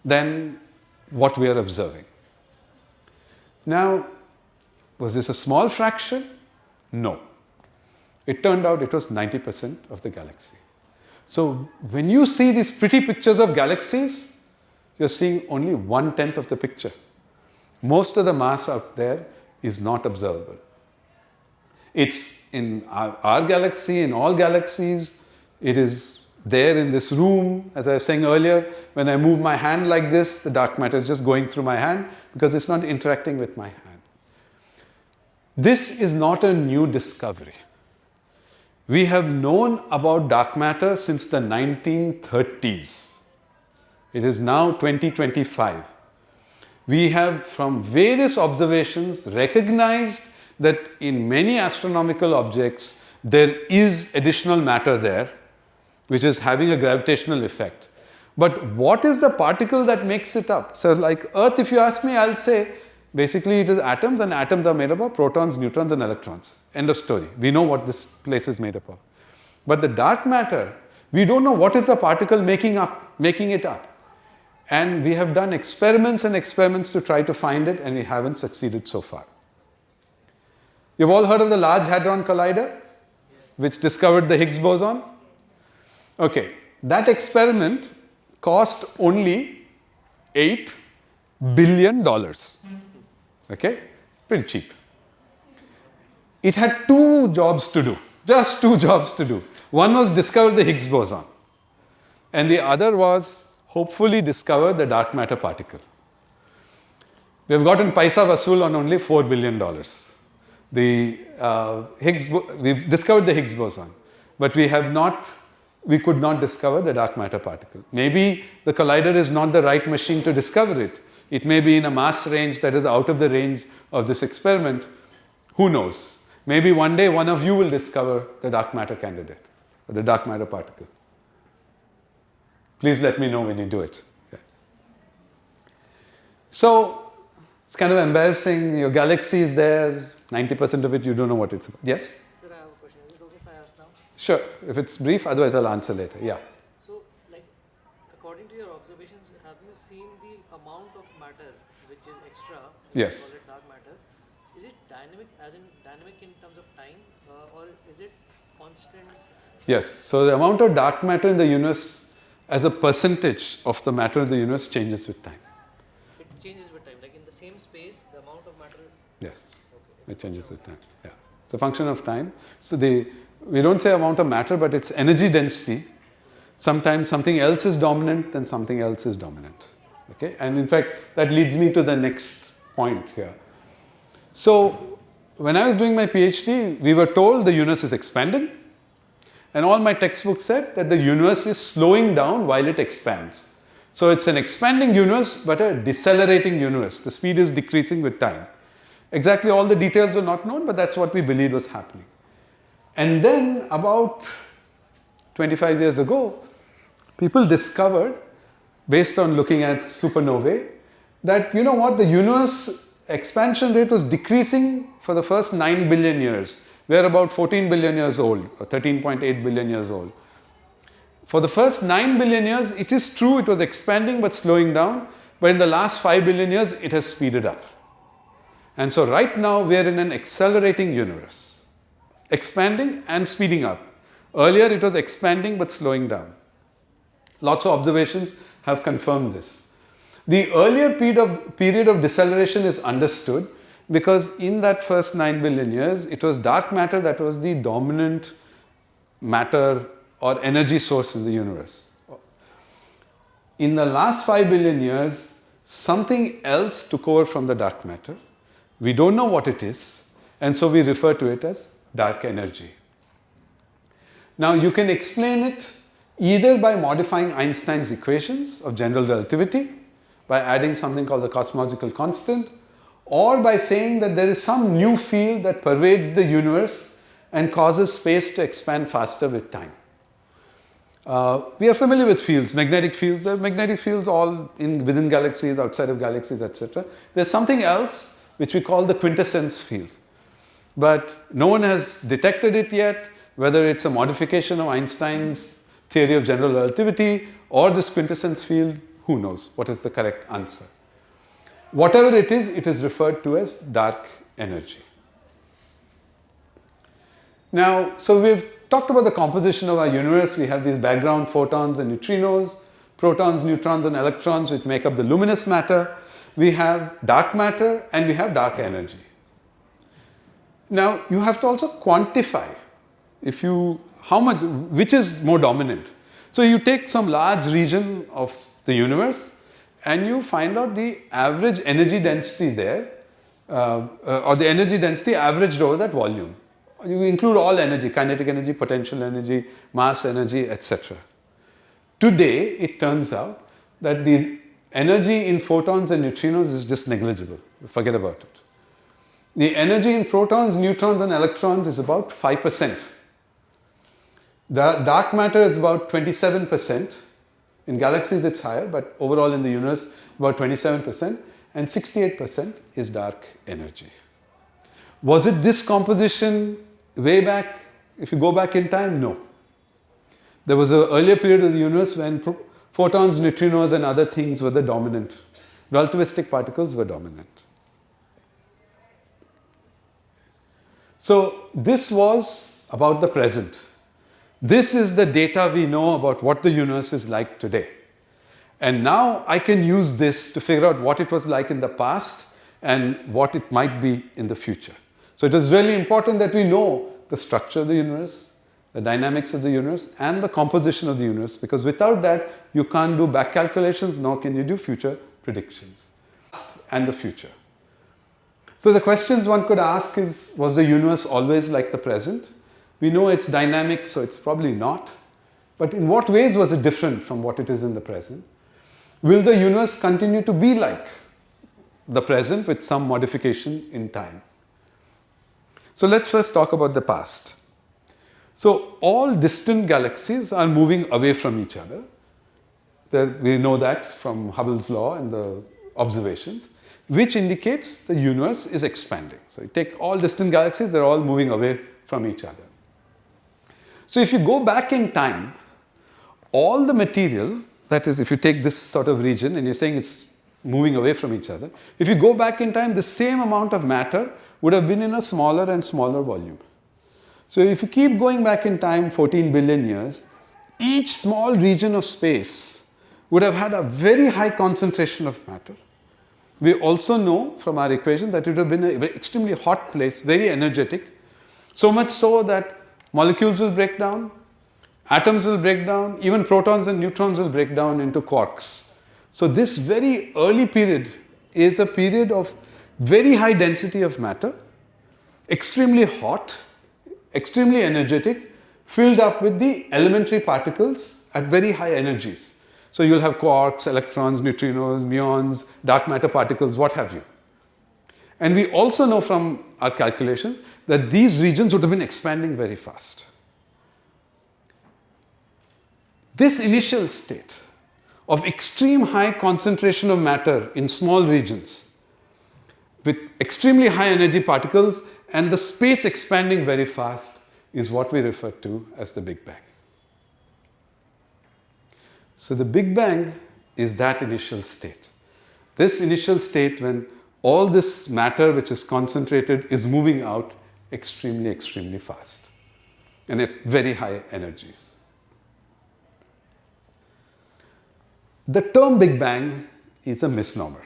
than what we are observing. Now, was this a small fraction? No. It turned out it was 90% of the galaxy. So when you see these pretty pictures of galaxies, you're seeing only 1/10 of the picture. Most of the mass out there is not observable. It's in our galaxy, in all galaxies, it is there in this room. As I was saying earlier, when I move my hand like this, the dark matter is just going through my hand because it's not interacting with my hand. This is not a new discovery. We have known about dark matter since the 1930s. It is now 2025. We have, from various observations, recognized that in many astronomical objects, there is additional matter there, which is having a gravitational effect. But what is the particle that makes it up? So like Earth, if you ask me, I'll say basically it is atoms, and atoms are made up of protons, neutrons, and electrons. End of story. We know what this place is made up of. But the dark matter, we don't know what is the particle making it up. And we have done experiments and experiments to try to find it, and we haven't succeeded so far. You've all heard of the Large Hadron Collider, which discovered the Higgs boson? Okay, that experiment cost only $8 billion. Okay, pretty cheap. It had two jobs to do, just two jobs to do. One was discover the Higgs boson, and the other was hopefully discover the dark matter particle. We have gotten paisa vasool on only $4 billion. We've discovered the Higgs boson, but we could not discover the dark matter particle. Maybe the collider is not the right machine to discover it. It may be in a mass range that is out of the range of this experiment. Who knows? Maybe one day one of you will discover the dark matter candidate, or the dark matter particle. Please let me know when you do it. Okay. So, it's kind of embarrassing. Your galaxy is there, 90% of it you don't know what it's about. Yes? Sir, I have a question. Is it okay if I ask now? Sure. If it's brief, otherwise I'll answer later. Yeah. So, like, according to your observations, have you seen the amount of matter which is extra? Yes. We call it dark matter. Is it dynamic, as in dynamic in terms of time, or is it constant? Yes. So the amount of dark matter in the universe as a percentage of the matter of the universe changes with time. It changes with time. Like in the same space, the amount of matter. Yes. Okay. It changes with time. Yeah. It's a function of time. So we don't say amount of matter, but it's energy density. Sometimes something else is dominant, then something else is dominant. Okay. And in fact, that leads me to the next point here. So when I was doing my PhD, we were told the universe is expanding. And all my textbooks said that the universe is slowing down while it expands. So it's an expanding universe, but a decelerating universe. The speed is decreasing with time. Exactly all the details are not known, but that's what we believed was happening. And then about 25 years ago, people discovered, based on looking at supernovae, that you know what, the universe expansion rate was decreasing for the first 9 billion years. We're about 14 billion years old, or 13.8 billion years old. For the first 9 billion years, it is true it was expanding but slowing down, but in the last 5 billion years, it has speeded up. And so right now, we are in an accelerating universe, expanding and speeding up. Earlier, it was expanding but slowing down. Lots of observations have confirmed this. The earlier period of deceleration is understood because in that first 9 billion years, it was dark matter that was the dominant matter or energy source in the universe. In the last 5 billion years, something else took over from the dark matter. We don't know what it is, and so we refer to it as dark energy. Now, you can explain it either by modifying Einstein's equations of general relativity, by adding something called the cosmological constant, or by saying that there is some new field that pervades the universe and causes space to expand faster with time. We are familiar with fields, magnetic fields. There are magnetic fields all within galaxies, outside of galaxies, etc. There's something else which we call the quintessence field. But no one has detected it yet, whether it's a modification of Einstein's theory of general relativity or this quintessence field, who knows what is the correct answer. Whatever it is referred to as dark energy. Now, so we've talked about the composition of our universe. We have these background photons and neutrinos, protons, neutrons, and electrons, which make up the luminous matter. We have dark matter and we have dark energy. Now, you have to also quantify which is more dominant. So you take some large region of the universe and you find out the average energy density there, or the energy density averaged over that volume. You include all energy, kinetic energy, potential energy, mass energy, etc. Today, it turns out that the energy in photons and neutrinos is just negligible. Forget about it. The energy in protons, neutrons, and electrons is about 5%. The dark matter is about 27%. In galaxies it's higher, but overall in the universe about 27%, and 68% is dark energy. Was it this composition way back, if you go back in time? No. There was an earlier period of the universe when photons, neutrinos and other things were the dominant. Relativistic particles were dominant. So this was about the present. This is the data we know about what the universe is like today. And now I can use this to figure out what it was like in the past and what it might be in the future. So it is really important that we know the structure of the universe, the dynamics of the universe, and the composition of the universe, because without that, you can't do back calculations, nor can you do future predictions. And the future. So the questions one could ask is, was the universe always like the present? We know it's dynamic, so it's probably not. But in what ways was it different from what it is in the present? Will the universe continue to be like the present with some modification in time? So let's first talk about the past. So all distant galaxies are moving away from each other. We know that from Hubble's law and the observations, which indicates the universe is expanding. So you take all distant galaxies, they're all moving away from each other. So if you go back in time, all the material, that is, if you take this sort of region and you're saying it's moving away from each other, if you go back in time, the same amount of matter would have been in a smaller and smaller volume. So if you keep going back in time 14 billion years, each small region of space would have had a very high concentration of matter. We also know from our equations that it would have been an extremely hot place, very energetic, so much so that molecules will break down, atoms will break down, even protons and neutrons will break down into quarks. So this very early period is a period of very high density of matter, extremely hot, extremely energetic, filled up with the elementary particles at very high energies. So you'll have quarks, electrons, neutrinos, muons, dark matter particles, what have you. And we also know from our calculations that these regions would have been expanding very fast. This initial state of extreme high concentration of matter in small regions with extremely high energy particles and the space expanding very fast is what we refer to as the Big Bang. So the Big Bang is that initial state. This initial state when all this matter which is concentrated is moving out extremely, extremely fast and at very high energies. The term Big Bang is a misnomer.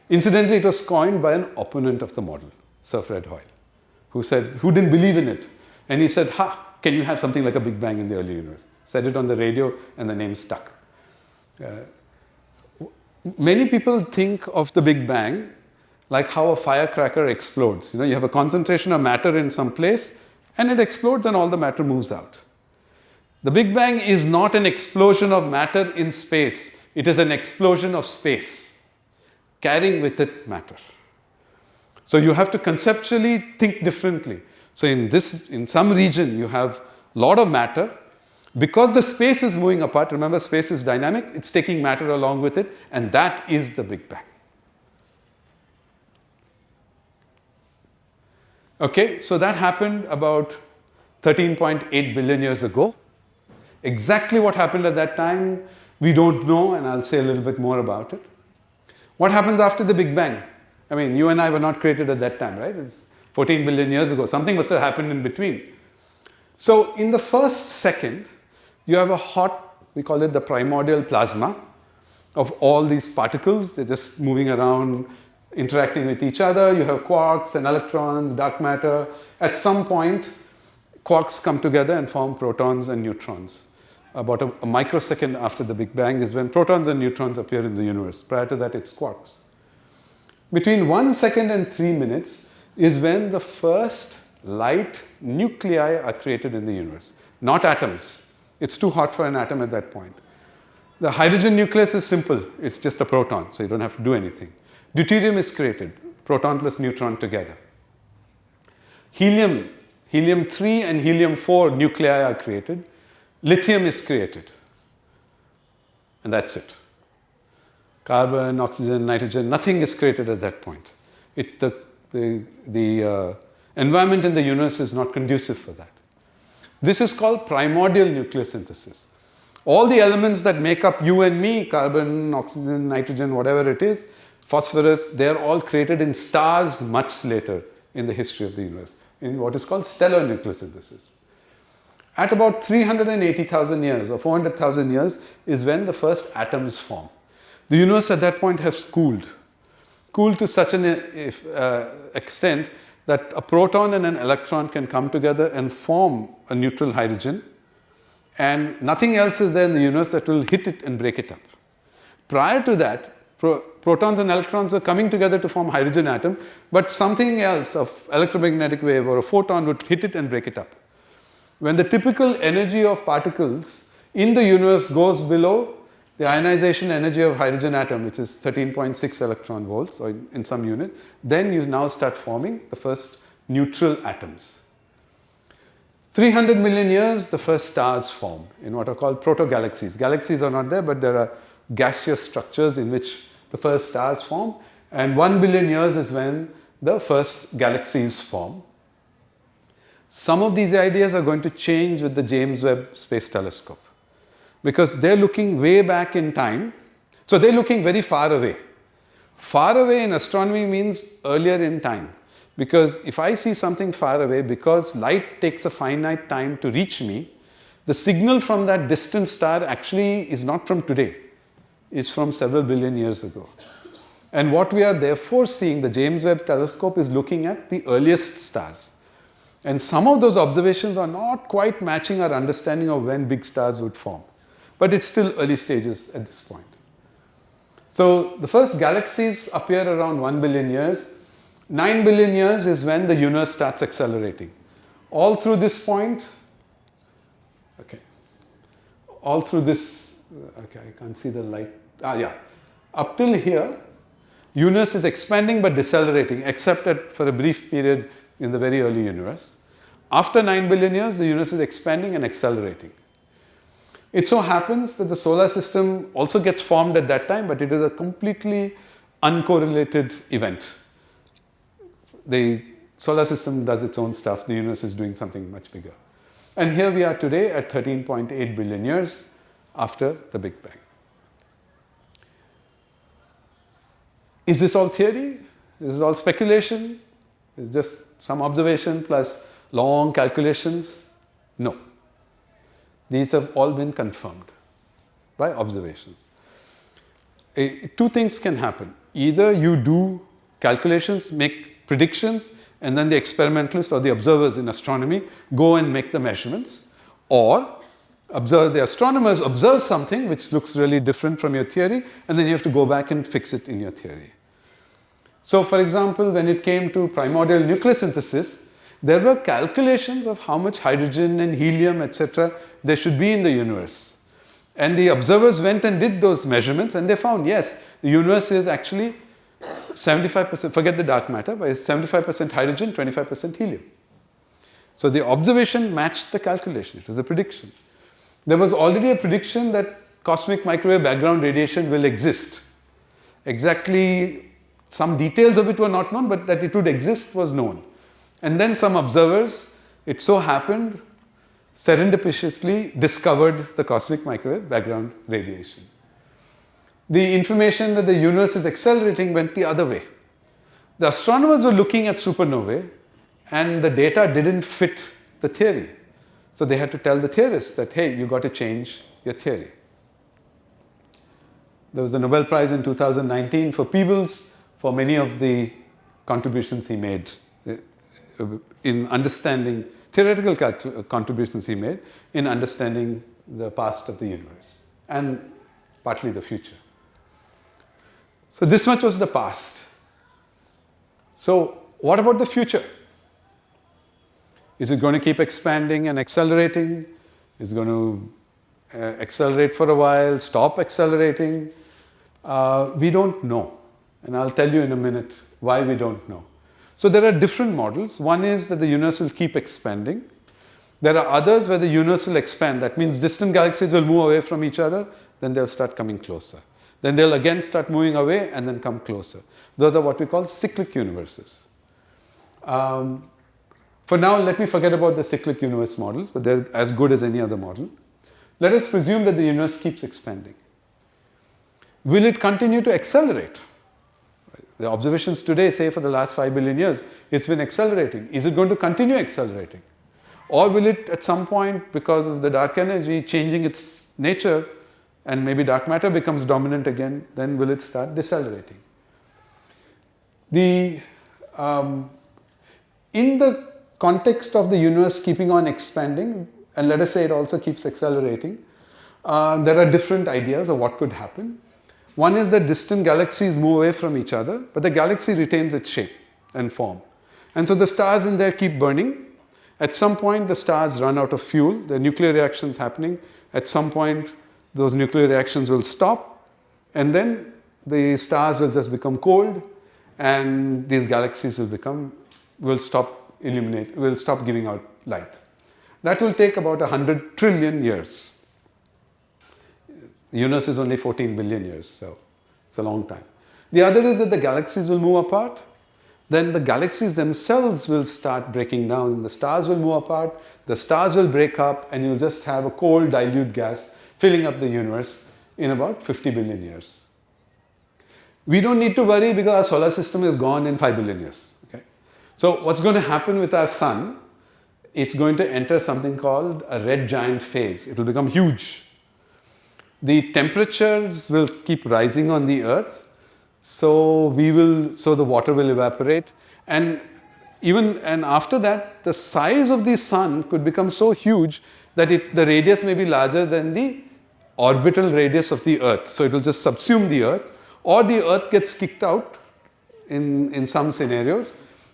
Incidentally, it was coined by an opponent of the model, Sir Fred Hoyle, who didn't believe in it. And he said, can you have something like a Big Bang in the early universe? Said it on the radio and the name stuck. Many people think of the Big Bang like how a firecracker explodes. You have a concentration of matter in some place and it explodes and all the matter moves out. The Big Bang is not an explosion of matter in space. It is an explosion of space, carrying with it matter. So you have to conceptually think differently. So in some region, you have a lot of matter. Because the space is moving apart, remember space is dynamic, it's taking matter along with it, and that is the Big Bang. Okay, so that happened about 13.8 billion years ago. Exactly what happened at that time, we don't know, and I'll say a little bit more about it. What happens after the Big Bang? I mean, you and I were not created at that time, right? It's 14 billion years ago. Something must have happened in between. So in the first second, you have a hot, we call it the primordial plasma of all these particles. They're just moving around, interacting with each other. You have quarks and electrons, dark matter. At some point, quarks come together and form protons and neutrons. About a microsecond after the Big Bang is when protons and neutrons appear in the universe. Prior to that, it's quarks. Between 1 second and 3 minutes is when the first light nuclei are created in the universe, not atoms. It's too hot for an atom at that point. The hydrogen nucleus is simple. It's just a proton, so you don't have to do anything. Deuterium is created, proton plus neutron together. Helium helium-3 and helium-4 nuclei are created. Lithium is created. And that's it. Carbon, oxygen, nitrogen, nothing is created at that point. The environment in the universe is not conducive for that. This is called primordial nucleosynthesis. All the elements that make up you and me, carbon, oxygen, nitrogen, whatever it is, phosphorus, they are all created in stars much later in the history of the universe, in what is called stellar nucleosynthesis. At about 380,000 years or 400,000 years is when the first atoms form. The universe at that point has cooled to such an extent that a proton and an electron can come together and form a neutral hydrogen, and nothing else is there in the universe that will hit it and break it up. Prior to that, protons and electrons are coming together to form hydrogen atom, but something else of electromagnetic wave or a photon would hit it and break it up. When the typical energy of particles in the universe goes below the ionization energy of hydrogen atom, which is 13.6 electron volts, or in some unit, then you now start forming the first neutral atoms. 300 million years, the first stars form in what are called proto-galaxies. Galaxies are not there, but there are gaseous structures in which the first stars form. And 1 billion years is when the first galaxies form. Some of these ideas are going to change with the James Webb Space Telescope, because they're looking way back in time. So they're looking very far away. Far away in astronomy means earlier in time. Because if I see something far away, because light takes a finite time to reach me, the signal from that distant star actually is not from today. It's from several billion years ago. And what we are therefore seeing, the James Webb Telescope is looking at the earliest stars. And some of those observations are not quite matching our understanding of when big stars would form. But it's still early stages at this point. So the first galaxies appear around 1 billion years. 9 billion years is when the universe starts accelerating. All through this point, all through this, I can't see the light. Up till here, universe is expanding but decelerating, except for a brief period in the very early universe. After 9 billion years, the universe is expanding and accelerating. It so happens that the solar system also gets formed at that time, but it is a completely uncorrelated event. The solar system does its own stuff, the universe is doing something much bigger. And here we are today at 13.8 billion years after the Big Bang. Is this all theory? Is this all speculation? Is it just some observation plus long calculations? No. These have all been confirmed by observations. Two things can happen. Either you do calculations, make predictions, and then the experimentalists or the observers in astronomy go and make the measurements, or the astronomers observe something which looks really different from your theory, and then you have to go back and fix it in your theory. So, for example, when it came to primordial nucleosynthesis, there were calculations of how much hydrogen and helium, etc., there should be in the universe. And the observers went and did those measurements, and they found, yes, the universe is actually 75%, forget the dark matter, but it's 75% hydrogen, 25% helium. So the observation matched the calculation. It was a prediction. There was already a prediction that cosmic microwave background radiation will exist. Exactly, some details of it were not known, but that it would exist was known. And then some observers, it so happened, serendipitously discovered the cosmic microwave background radiation. The information that the universe is accelerating went the other way. The astronomers were looking at supernovae, and the data didn't fit the theory. So they had to tell the theorists that, hey, you got to change your theory. There was a Nobel Prize in 2019 for Peebles for many of the contributions he made in understanding, theoretical contributions he made in understanding the past of the universe and partly the future. So this much was the past. So what about the future? Is it going to keep expanding and accelerating? Is it going to accelerate for a while, stop accelerating? We don't know. And I'll tell you in a minute why we don't know. So there are different models. One is that the universe will keep expanding. There are others where the universe will expand. That means distant galaxies will move away from each other, then they'll start coming closer. Then they'll again start moving away and then come closer. Those are what we call cyclic universes. For now, let me forget about the cyclic universe models, but they're as good as any other model. Let us presume that the universe keeps expanding. Will it continue to accelerate? The observations today say for the last 5 billion years, it's been accelerating. Is it going to continue accelerating? Or will it at some point, because of the dark energy changing its nature, and maybe dark matter becomes dominant again, then will it start decelerating? In the context of the universe keeping on expanding, and let us say it also keeps accelerating, there are different ideas of what could happen. One is that distant galaxies move away from each other, but the galaxy retains its shape and form. And so the stars in there keep burning. At some point, the stars run out of fuel. There are nuclear reactions happening. At some point, those nuclear reactions will stop, and then the stars will just become cold, and these galaxies will stop giving out light. That will take about 100 trillion years. The universe is only 14 billion years, so it's a long time. The other is that the galaxies will move apart. Then the galaxies themselves will start breaking down, and the stars will move apart, the stars will break up, and you'll just have a cold, dilute gas filling up the universe in about 50 billion years. We don't need to worry because our solar system is gone in 5 billion years. Okay? So what's going to happen with our sun? It's going to enter something called a red giant phase. It will become huge. The temperatures will keep rising on the Earth, so the water will evaporate, and after that, the size of the sun could become so huge that the radius may be larger than the orbital radius of the Earth. So it will just subsume the Earth, or the Earth gets kicked out in some scenarios.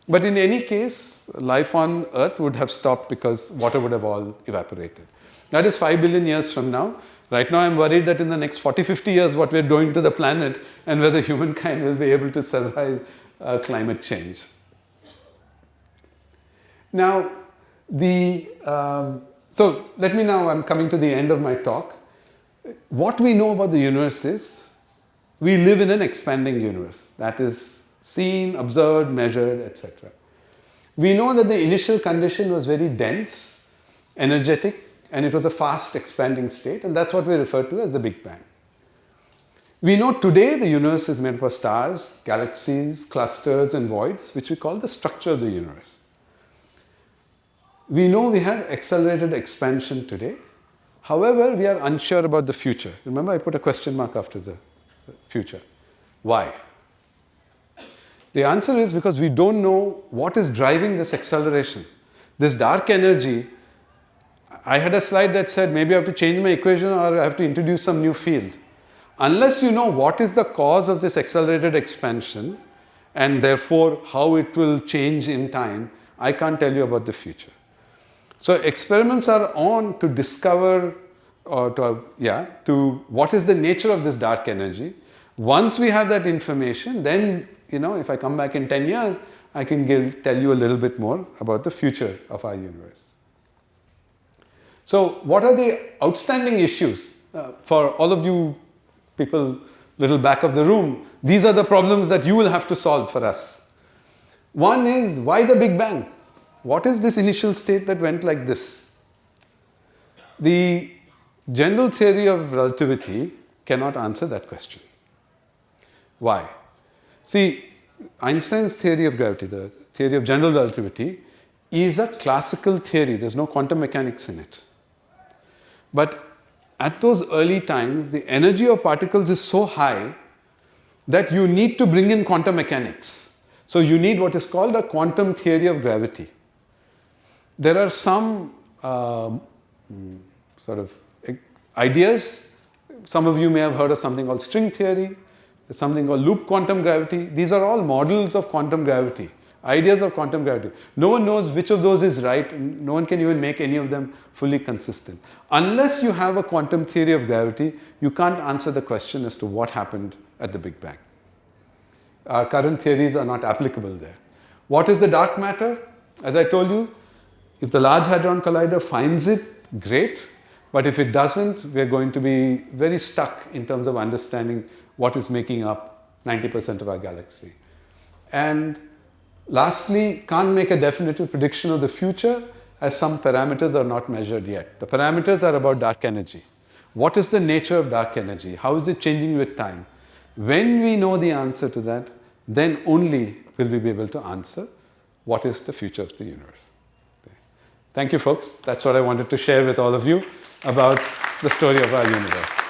But in any case, life on Earth would have stopped because water would have all evaporated. That is 5 billion years from now. Right now, I'm worried that in the next 40, 50 years, what we're doing to the planet and whether humankind will be able to survive climate change. Now, so I'm coming to the end of my talk. What we know about the universe is we live in an expanding universe. That is seen, observed, measured, etc. We know that the initial condition was very dense, energetic, and it was a fast expanding state, and that's what we refer to as the Big Bang. We know today the universe is made up of stars, galaxies, clusters, and voids, which we call the structure of the universe. We know we have accelerated expansion today. However, we are unsure about the future. Remember, I put a question mark after the future. Why? The answer is because we don't know what is driving this acceleration. This dark energy, I had a slide that said maybe I have to change my equation or I have to introduce some new field. Unless you know what is the cause of this accelerated expansion and therefore how it will change in time, I can't tell you about the future. So experiments are on to discover to what is the nature of this dark energy. Once we have that information, then if I come back in 10 years, I can tell you a little bit more about the future of our universe. So what are the outstanding issues for all of you people little back of the room? These are the problems that you will have to solve for us. One is, why the Big Bang? What is this initial state that went like this? The general theory of relativity cannot answer that question. Why? See, Einstein's theory of gravity, the theory of general relativity, is a classical theory. There's no quantum mechanics in it. But at those early times, the energy of particles is so high that you need to bring in quantum mechanics. So you need what is called a quantum theory of gravity. There are some sort of ideas. Some of you may have heard of something called string theory. There's something called loop quantum gravity. These are all models of quantum gravity, ideas of quantum gravity. No one knows which of those is right, and no one can even make any of them fully consistent. Unless you have a quantum theory of gravity, you can't answer the question as to what happened at the Big Bang. Our current theories are not applicable there. What is the dark matter? As I told you, if the Large Hadron Collider finds it, great. But if it doesn't, we're going to be very stuck in terms of understanding what is making up 90% of our galaxy. And lastly, can't make a definitive prediction of the future as some parameters are not measured yet. The parameters are about dark energy. What is the nature of dark energy? How is it changing with time? When we know the answer to that, then only will we be able to answer what is the future of the universe. Thank you, folks. That's what I wanted to share with all of you about the story of our universe.